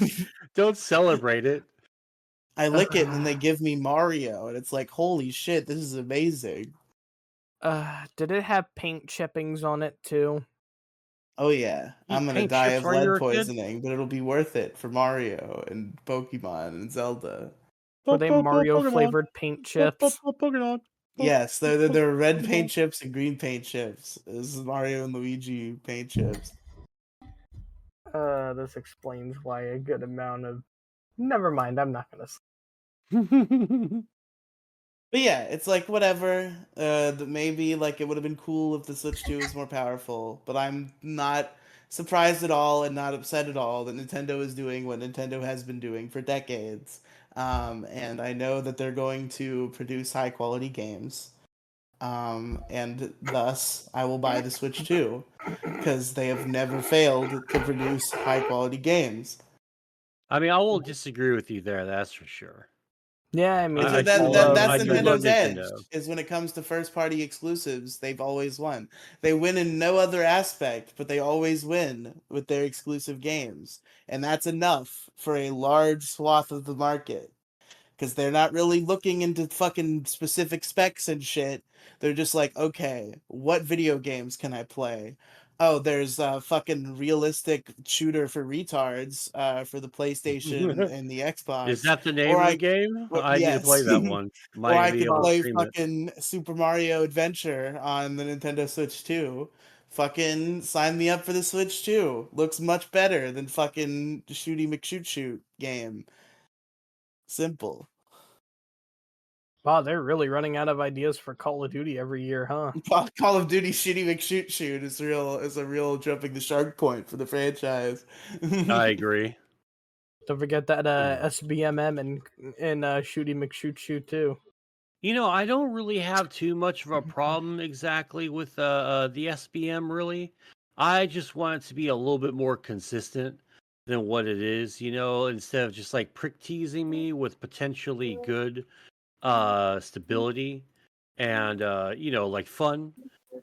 don't celebrate it. I lick it and then they give me Mario, and it's like, holy shit, this is amazing. Did it have paint chippings on it too? Oh yeah, Eat I'm gonna paint die chips of while you lead were a kid? poisoning, but it'll be worth it for Mario and Pokemon and Zelda. Were they Mario Pokemon. flavored paint chips? Pokemon. Yes, they're red paint Pokemon. chips and green paint chips. This is Mario and Luigi paint chips. This explains why a good amount of. Never mind, I'm not gonna. But yeah, it's like whatever. Maybe like it would have been cool if the Switch 2 was more powerful, but I'm not surprised at all and not upset at all that Nintendo is doing what Nintendo has been doing for decades. And I know that they're going to produce high quality games. And thus I will buy the Switch 2 because they have never failed to produce high quality games. I mean, I will disagree with you there. That's for sure. Yeah, I mean, I That's do love Nintendo's edge. Nintendo. Is when it comes to first party exclusives, they've always won. They win in no other aspect, but they always win with their exclusive games, and that's enough for a large swath of the market. Because they're not really looking into fucking specific specs and shit. They're just like, okay, what video games can I play? Oh, there's a fucking realistic shooter for retards for the PlayStation and the Is Xbox. that the name Or of the I game? I need to play yes. that one. Or Might I be could able to play stream it. fucking Super Mario Adventure on the Nintendo Switch 2. Fucking sign me up for the Switch 2. Looks much better than fucking Shooty McShoot Shoot game. Simple. wow, they're really running out of ideas for Call of Duty every year, huh? Call of Duty Shooty McShoot Shoot is a real jumping the shark point for the franchise. I agree. Don't forget that SBMM and Shooty McShoot Shoot too. You know, I don't really have too much of a problem exactly with the SBM. Really, I just want it to be a little bit more consistent than what it is. You know, instead of just like prick teasing me with potentially good stability and you know, like fun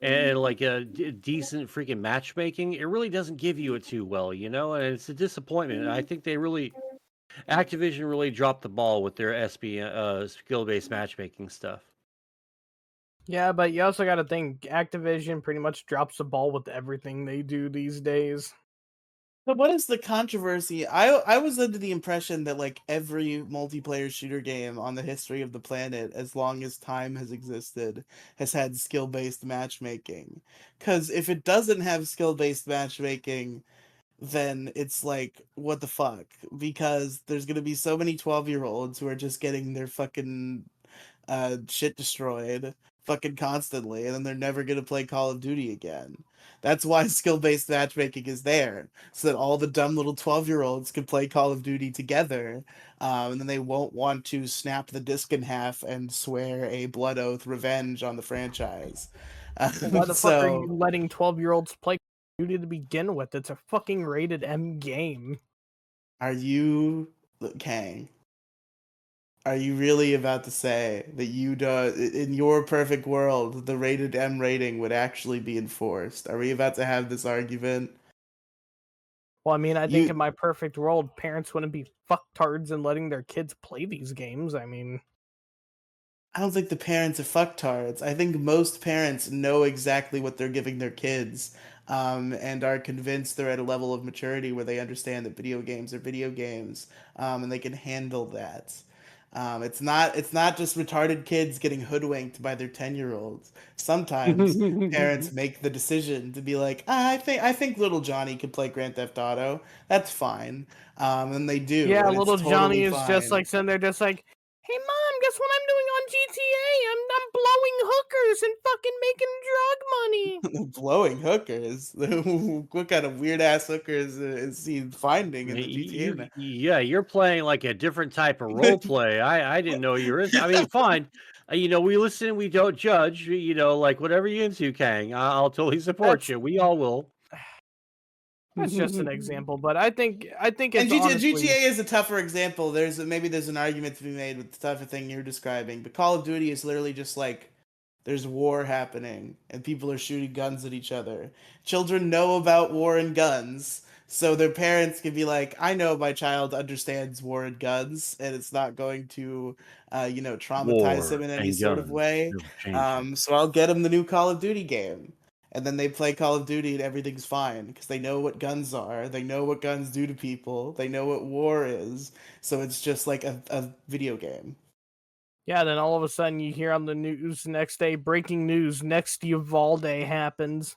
and like a decent freaking matchmaking. It really doesn't give you it too well, you know, and it's a disappointment. And I think Activision really dropped the ball with their SB skill-based matchmaking stuff. Yeah, but you also got to think Activision pretty much drops the ball with everything they do these days. But what is the controversy? I was under the impression that like every multiplayer shooter game on the history of the planet, as long as time has existed, has had skill-based matchmaking. Because if it doesn't have skill-based matchmaking, then it's like, what the fuck? Because there's gonna be so many 12-year-olds who are just getting their fucking shit destroyed fucking constantly, and then they're never gonna play Call of Duty again. That's why skill-based matchmaking is there, so that all the dumb little 12-year-olds can play Call of Duty together, and then they won't want to snap the disc in half and swear a blood oath revenge on the franchise. Why the fuck are you So, letting 12-year-olds play Call of Duty to begin with? It's a fucking rated M game. are you, Kang? Are you really about to say that you do, in your perfect world, the rated M rating would actually be enforced? Are we about to have this argument? Well, I mean, I think You in my perfect world, parents wouldn't be fucktards and letting their kids play these games. I mean, I don't think the parents are fucktards. I think most parents know exactly what they're giving their kids, and are convinced they're at a level of maturity where they understand that video games are video games, and they can handle that. It's not just retarded kids getting hoodwinked by their 10-year-olds. Sometimes parents make the decision to be like, I think little Johnny could play Grand Theft Auto. That's fine. And they do, Yeah, and it's little Johnny totally is just fine. like sitting there, just like, "Hey mom, guess what I'm doing on GTA? I'm blowing hookers and fucking making drug money." Blowing hookers. What kind of weird ass hookers is he finding in the GTA You, now? yeah, you're playing like a different type of role play. I didn't know you were into. I mean, fine. We listen, we don't judge. Like whatever you're into, Kang. I'll totally support That's you. We all will. that's just an example, but I think And it's honestly. GTA is a tougher example. There's an argument to be made with the type of thing you're describing, but Call of Duty is literally just like there's war happening and people are shooting guns at each other. Children know about war and guns, so their parents can be like, "I know my child understands war and guns, and it's not going to, traumatize him War in any and sort of guns way. never change it. So I'll get him the new Call of Duty game." And then they play Call of Duty and everything's fine because they know what guns are. They know what guns do to people. They know what war is. So it's just like a video game. Yeah, then all of a sudden you hear on the news the next day, breaking news, next Uvalde happens.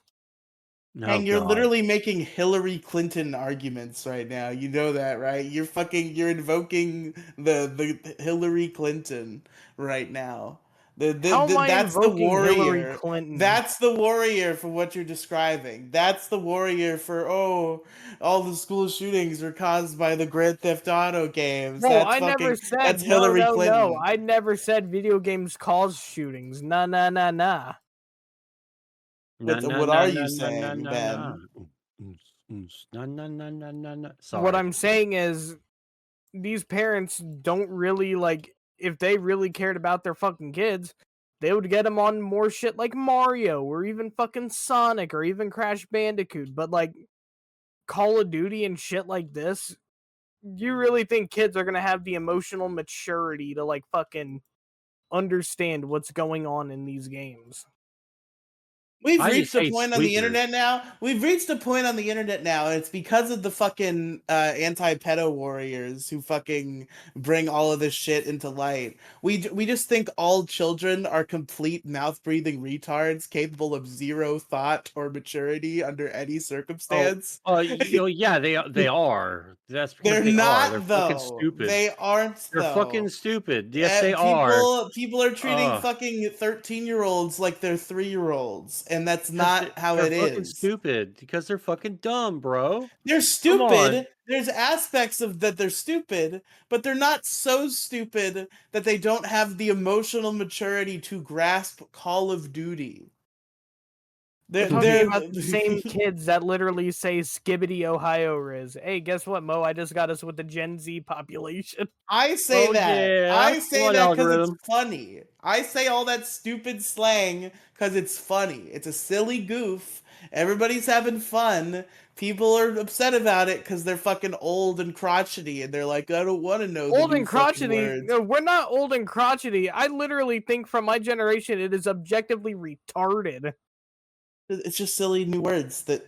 Oh And you're God. literally making Hillary Clinton arguments right now. You know that, right? You're invoking the Hillary Clinton right now. How am I That's the invoking Hillary warrior. Clinton? That's the warrior for what you're describing. That's the warrior for, oh, all the school shootings were caused by the Grand Theft Auto games. Whoa, I never That's said no, Hillary no, no. Clinton. I never said video games cause shootings. Nah, nah, nah, nah. Na na What na are na you na na saying, na na. Ben? Na na na na na na. What Sorry. I'm saying is these parents don't really like, if they really cared about their fucking kids, they would get them on more shit like Mario or even fucking Sonic or even Crash Bandicoot. But like Call of Duty and shit like this, you really think kids are gonna have the emotional maturity to like fucking understand what's going on in these games? We've I just reached a hate point on the sweeteners. internet now. We've reached a point on the internet now, and it's because of the fucking anti-pedo warriors who fucking bring all of this shit into light. We just think all children are complete mouth-breathing retards capable of zero thought or maturity under any Oh, circumstance. yeah, they are. That's because They're they are. They're not fucking though. stupid. They aren't They're fucking though. stupid. Yes, they are. People are treating Uh, fucking 13-year-olds like they're 3-year-olds, and that's because not how they're it fucking is. stupid. Because they're fucking dumb, bro. They're Come on. stupid. There's aspects of that they're stupid, but they're not so stupid that they don't have the emotional maturity to grasp Call of Duty. We're Hmm. talking They're about the same kids that literally say Skibbity Ohio Riz. Hey, guess what, Mo? I just got us with the Gen Z population. I say Oh that. yeah. I Come say on, that because it's algorithm. funny. I say all that stupid slang because it's funny. It's a silly goof. Everybody's having fun. People are upset about it because they're fucking old and crotchety, and they're like, I don't want to know the Old new and fucking crotchety. words. No, we're not old and crotchety. I literally think from my generation, it is objectively retarded. It's just silly new words that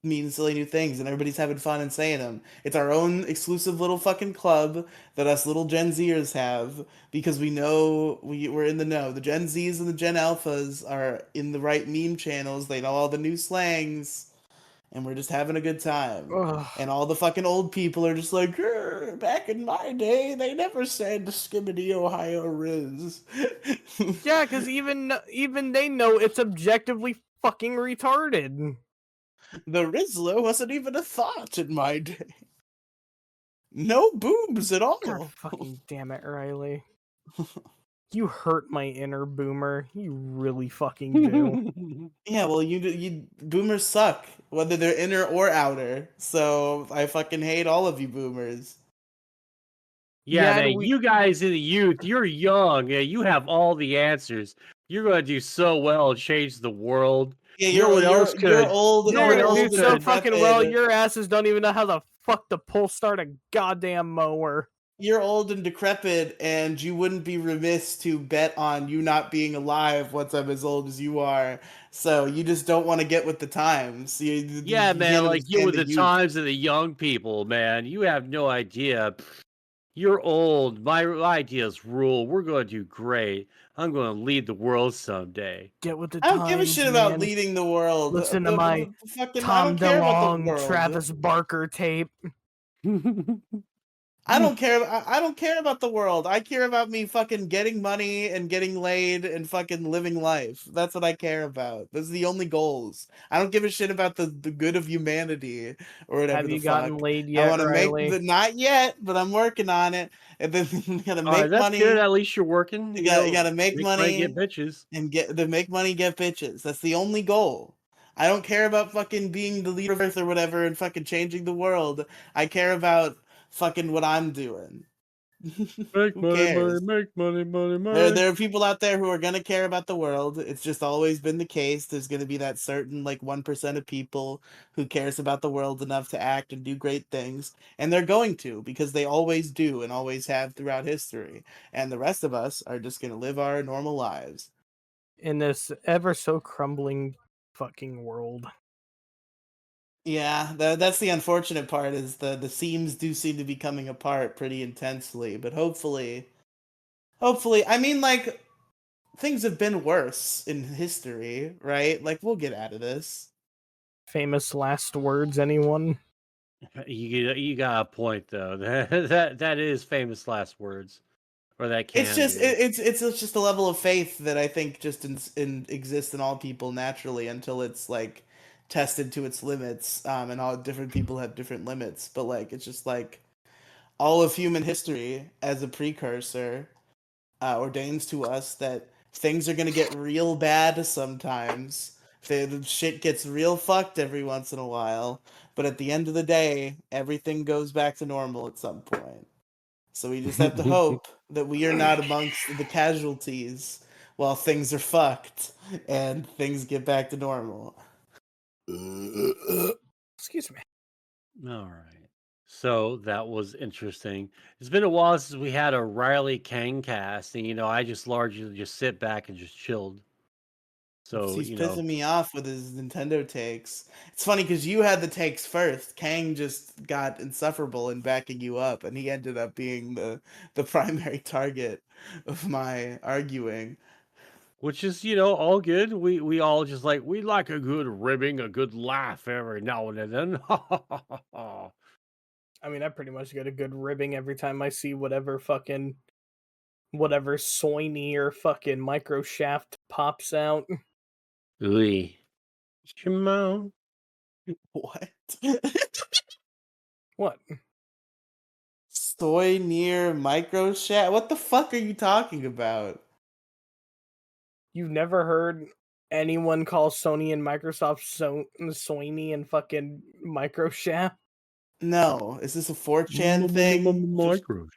mean silly new things, and everybody's having fun and saying them. It's our own exclusive little fucking club that us little Gen Zers have because we know we're in the know. The Gen Zs and the Gen Alphas are in the right meme channels. They know all the new slangs, and we're just having a good time. Ugh. And all the fucking old people are just like, "Grr, back in my day, they never said Skibbity Ohio Riz." Yeah, because even they know it's objectively fucking retarded. The Rizzler wasn't even a thought in my day. No boobs at God all. fucking damn it, Riley. You hurt my inner boomer. You really fucking do. Yeah, well, you boomers suck, whether they're inner or outer. So I fucking hate all of you boomers. Yeah, And man, you guys in the youth, you're young. Yeah, you have all the answers. You're gonna do so well and change the world. Yeah, No one else you're could. old, No you're one you're gonna else do old and so could. fucking well. decrepit. Your asses don't even know how the fuck to pull start a goddamn mower. you're old and decrepit, and you wouldn't be remiss to bet on you not being alive once I'm as old as you are. So you just don't want to get with the times. Yeah, You man, can't like you understand with the the youth. times of the young people, man. You have no idea. You're old. My ideas rule. We're going to do great. I'm going to lead the world someday. Get with the I don't give a times, shit about man. leading the world. Listen to my Fucking, I Tom don't care about the DeLonge, world. Travis Barker tape. I don't care. I don't care about the world. I care about me fucking getting money and getting laid and fucking living life. That's what I care about. Those are the only goals. I don't give a shit about the good of humanity or whatever Have the you gotten fuck. laid I yet, want to make Riley? the not yet, but I'm working on it. And then you gotta All right, make that's good. money. At least you're working. You gotta make Make money, money get bitches. and make money, get bitches. That's the only goal. I don't care about fucking being the leader of Earth or whatever and fucking changing the world. I care about fucking what I'm doing. Make Who money, money, cares? make money, money, There, money. there are people out there who are gonna care about the world. It's just always been the case. There's gonna be that certain like 1% of people who cares about the world enough to act and do great things, and they're going to because they always do and always have throughout history. And the rest of us are just gonna live our normal lives. In this ever so crumbling fucking world. Yeah, that's the unfortunate part is the seams do seem to be coming apart pretty intensely, but hopefully, I mean like things have been worse in history, right? Like we'll get out of this. Famous last words, anyone? You got a point though. That is famous last words, or that It's can just be. it's just a level of faith that I think just exists in all people naturally until it's like tested to its limits, and all different people have different limits. But like it's just like all of human history as a precursor ordains to us that things are gonna get real bad sometimes. The shit gets real fucked every once in a while, but at the end of the day, everything goes back to normal at some point. So we just have to hope that we are not amongst the casualties while things are fucked and things get back to normal. Excuse me. All right. So that was interesting. It's been a while since we had a Riley Kang cast, and I just largely just sit back and just chilled. So He's pissing me off with his Nintendo takes. It's funny because you had the takes first. Kang just got insufferable in backing you up, and he ended up being the primary target of my arguing. which is all good. We all just we like a good ribbing, a good laugh every now and then. I mean, I pretty much get a good ribbing every time I see whatever Soiny or fucking Micro Shaft pops out. Ooh. Shimon. What? What? Soy near Microshat? What the fuck are you talking about? You've never heard anyone call Sony and Microsoft Soiny and fucking Micro Shaft? No, is this a 4chan thing? Microsoft.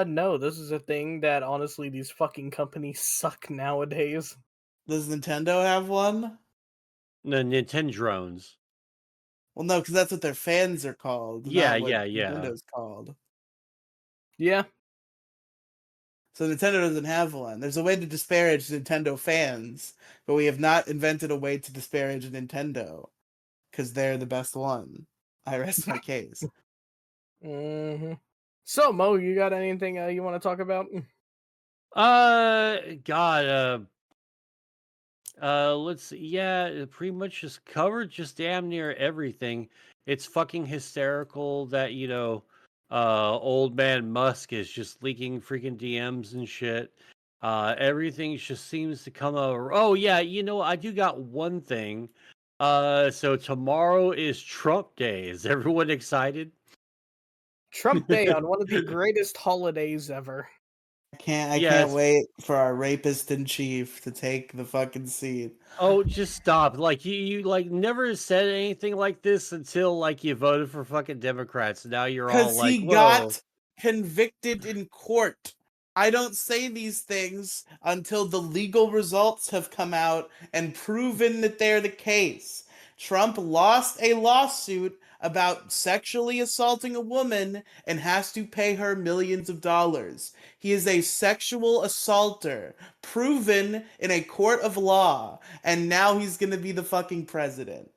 No, this is a thing that honestly these fucking companies suck nowadays. Does Nintendo have one? The Nintendo drones. Well, no, because that's what their fans are called, Yeah, not what yeah. Nintendo's called. Yeah. So Nintendo doesn't have one. There's a way to disparage Nintendo fans, but we have not invented a way to disparage Nintendo because they're the best one. I rest my case. Mm-hmm. So, Mo, you got anything you want to talk about? God, let's see. Yeah, it pretty much just covered just damn near everything. It's fucking hysterical that old man Musk is just leaking freaking DMs and shit. Everything just seems to come over. Oh yeah, I do got one thing. So tomorrow is Trump Day. Is everyone excited? Trump Day on one of the greatest holidays ever. I can't wait for our rapist in chief to take the fucking seat. Oh, just stop. Like you like never said anything like this until like you voted for fucking Democrats. Now you're all Because like, he whoa. got convicted in court. I don't say these things until the legal results have come out and proven that they're the case. Trump lost a lawsuit about sexually assaulting a woman and has to pay her millions of dollars. He is a sexual assaulter, proven in a court of law, and now he's going to be the fucking president.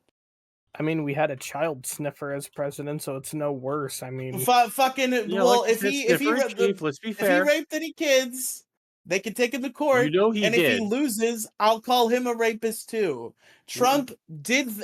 I mean, we had a child sniffer as president, so it's no worse. I mean, Fucking Yeah, well, like you said, sniffer, Chief, let's be if he fair. raped any kids, they can take him to court. You know he and if he did. loses, I'll call him a rapist too. Trump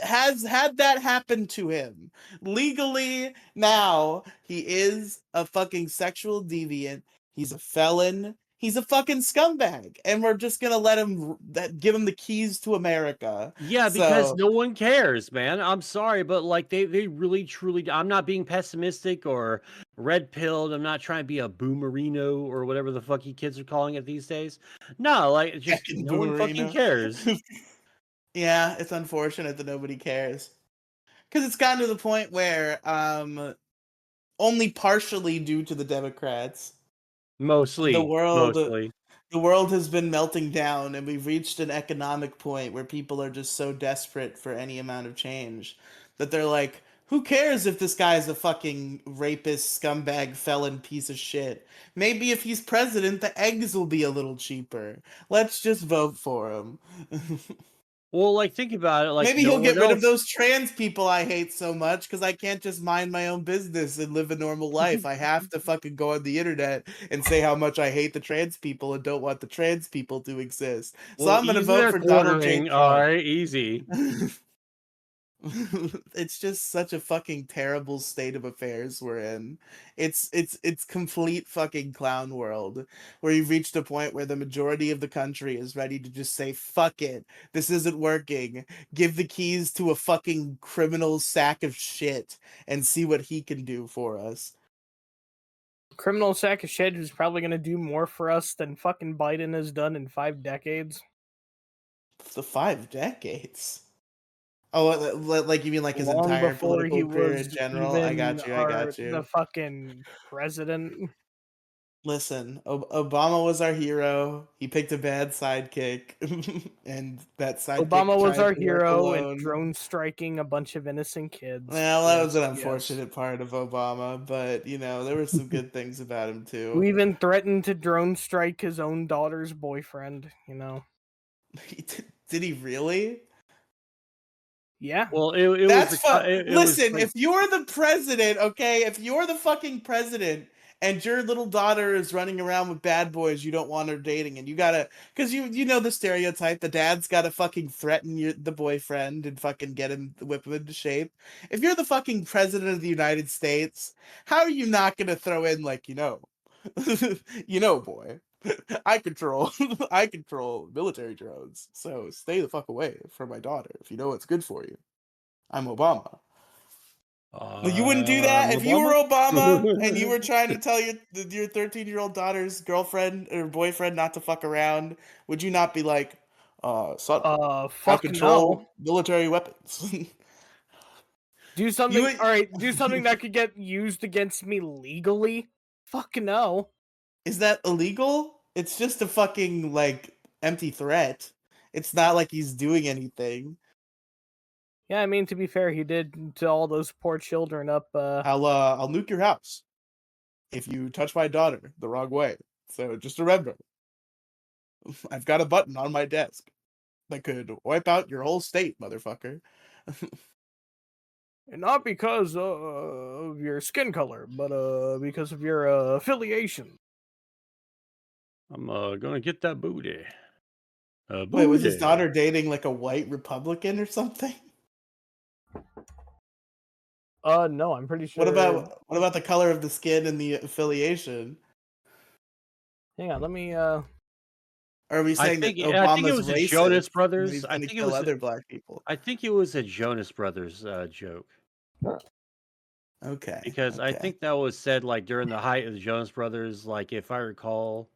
has had that happen to him legally. Now he is a fucking sexual deviant. He's a felon. He's a fucking scumbag, and we're just gonna let him give him the keys to America. Yeah, because So no one cares, man. I'm sorry, but like they really truly. I'm not being pessimistic or red pilled. I'm not trying to be a boomerino or whatever the fuck you kids are calling it these days. No, like it's just fucking no one fucking boomerino. cares. Yeah, it's unfortunate that nobody cares. Because it's gotten to the point where only partially due to the Democrats, Mostly. the world has been melting down, and we've reached an economic point where people are just so desperate for any amount of change that they're like, who cares if this guy's a fucking rapist, scumbag, felon, piece of shit? Maybe if he's president, the eggs will be a little cheaper. Let's just vote for him. Well, like think about it. Like Maybe no he'll get one rid of else- those trans people I hate so much because I can't just mind my own business and live a normal life. I have to fucking go on the internet and say how much I hate the trans people and don't want the trans people to exist. So Well, I'm gonna easy vote there, for Donald J. cornering. All Trump. right, easy. It's just such a fucking terrible state of affairs we're in. It's complete fucking clown world where you've reached a point where the majority of the country is ready to just say fuck it. This isn't working. Give the keys to a fucking criminal sack of shit and see what he can do for us. criminal sack of shit is probably going to do more for us than fucking Biden has done in 5 decades. The 5 decades. Oh, like you mean like his Long entire before he political career in was general? I even got you. the fucking president. Listen, Obama was our hero. He picked a bad sidekick, and that sidekick Obama was tried our to work hero and alone. drone striking a bunch of innocent kids. Well, that was an Yes. unfortunate part of Obama, but you know there were some good things about him Who too. even threatened to drone strike his own daughter's boyfriend, you know. Did he really? Yeah. Well, it That's was fun. it was Listen, like- if you're the president, okay, if you're the fucking president and your little daughter is running around with bad boys you don't want her dating, and you gotta, because you know the stereotype, the dad's gotta fucking threaten the boyfriend and fucking whip him into shape. If you're the fucking president of the United States, how are you not gonna throw in like, you know, boy, I control military drones, so stay the fuck away from my daughter if you know what's good for you. I'm Obama. You wouldn't do that if you were Obama and you were trying to tell your 13-year-old daughter's girlfriend or boyfriend not to fuck around. Would you not be like, son, have Fuck control no. military weapons? Do something. would- All right, do something that could get used against me legally. Fuck no. Is that illegal? It's just a fucking like empty threat. It's not like he's doing anything. Yeah, I mean, to be fair, he did to all those poor children up. I'll nuke your house if you touch my daughter the wrong way. So just remember, I've got a button on my desk that could wipe out your whole state, motherfucker. And not because of your skin color, but because of your affiliation. I'm gonna get that booty. Wait, was his daughter dating like a white Republican or something? No, I'm pretty sure. What about the color of the skin and the affiliation? Hang on, let me. Or are we saying think- that I think it Obama's was the racist Jonas and Brothers. He's I gonna think it kill was other black people. I think it was a Jonas Brothers joke Okay. because I okay. think that was said like during the height of the Jonas Brothers. Like if I recall,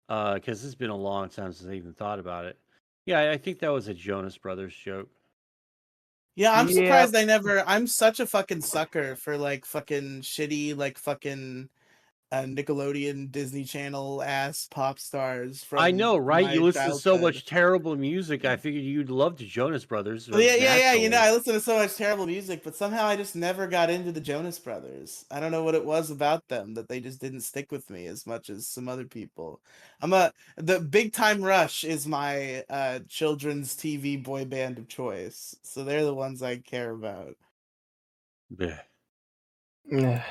because it's been a long time since I even thought about it. Yeah, I think that was a Jonas Brothers joke. Yeah, I'm Yeah. surprised I'm such a fucking sucker for like fucking shitty like fucking Nickelodeon, Disney Channel ass pop stars from I know, right? my You listen to so childhood. much terrible music. I figured you'd love the Jonas Brothers. Well, yeah. You know, naturally. I listen to so much terrible music, but somehow I just never got into the Jonas Brothers. I don't know what it was about them that they just didn't stick with me as much as some other people. The Big Time Rush is my children's TV boy band of choice, so they're the ones I care about. Bleh. Yeah.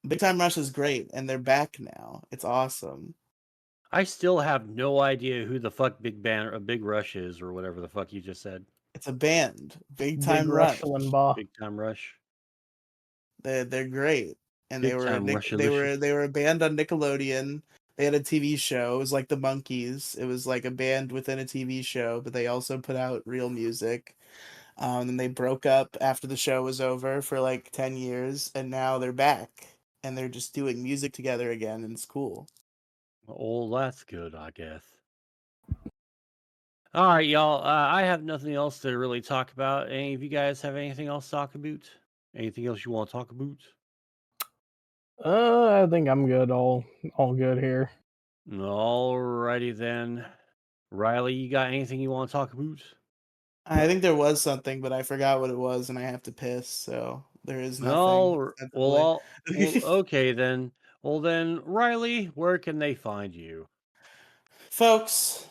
Big Time Rush is great, and they're back now. It's awesome. I still have no idea who the fuck Big Rush is, or whatever the fuck you just said. It's a band, Big Big Time Rush Rush. Limbaugh. Big Time Rush. They're great, and they Big were Time they Rushalicious. were a band on Nickelodeon. They had a TV show. It was like the Monkees. It was like a band within a TV show, but they also put out real music. And they broke up after the show was over for like 10 years, and now they're back and they're just doing music together again, and it's cool. Oh, that's good, I guess. All right, y'all. I have nothing else to really talk about. Any of you guys have anything else to talk about? Anything else you want to talk about? I think I'm good. All good here. Alrighty then. Riley, you got anything you want to talk about? I think there was something, but I forgot what it was, and I have to piss, so there is nothing. No. Ostensibly. Okay then. Well then, Riley, where can they find you? Folks,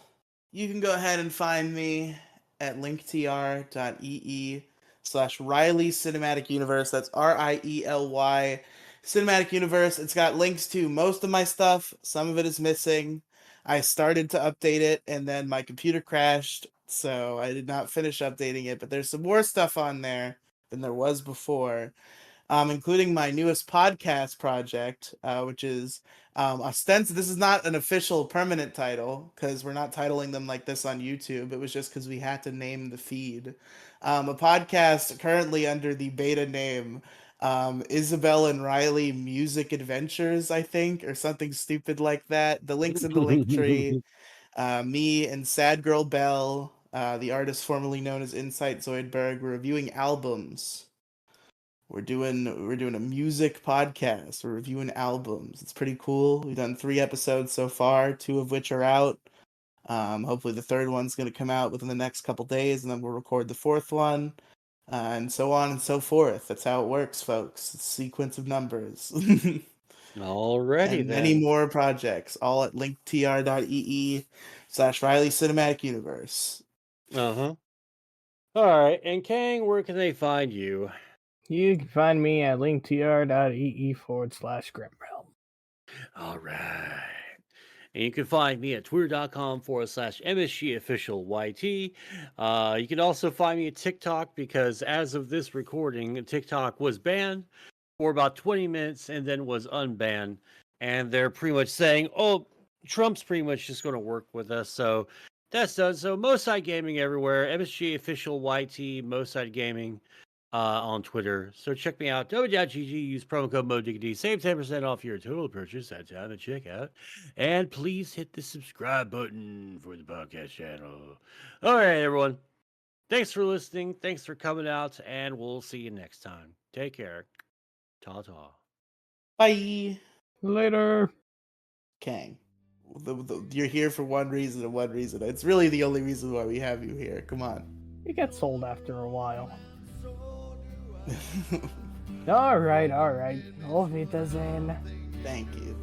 you can go ahead and find me at linktr.ee/Riley Cinematic Universe. That's RIELY Cinematic Universe. It's got links to most of my stuff. Some of it is missing. I started to update it and then my computer crashed, so I did not finish updating it. But there's some more stuff on there than there was before. Including my newest podcast project, which is ostensibly, this is not an official permanent title because we're not titling them like this on YouTube. It was just because we had to name the feed. A podcast currently under the beta name Isabel and Riley Music Adventures, I think, or something stupid like that. The link's in the link tree. Me and Sad Girl Bell, the artist formerly known as Insight Zoidberg, we're reviewing albums. We're doing a music podcast. We're reviewing albums. It's pretty cool. We've done 3 episodes so far, 2 of which are out. Hopefully the third one's going to come out within the next couple days, and then we'll record the 4th one, and so on and so forth. That's how it works, folks. It's a sequence of numbers. Alrighty and then. many more projects, all at linktr.ee/Riley Cinematic Universe. All right, and Kang, where can they find you? You can find me at linktr.ee/GrimRealm. All right. And you can find me at twitter.com/MSGOfficialYT. You can also find me at TikTok because as of this recording, TikTok was banned for about 20 minutes and then was unbanned. And they're pretty much saying, oh, Trump's pretty much just going to work with us. So that's done. So Moside Gaming everywhere, MSGOfficialYT, Moside Gaming. On Twitter. So check me out. W.GG, use promo code MoDiggity, save 10% off your total purchase at time at checkout. And please hit the subscribe button for the podcast channel. All right, everyone. Thanks for listening. Thanks for coming out, and we'll see you next time. Take care. Ta-ta. Bye. Later. Kang. You're here for one reason and one reason. It's really the only reason why we have you here. Come on. It gets old after a while. All right. Auf Wiedersehen. Thank you.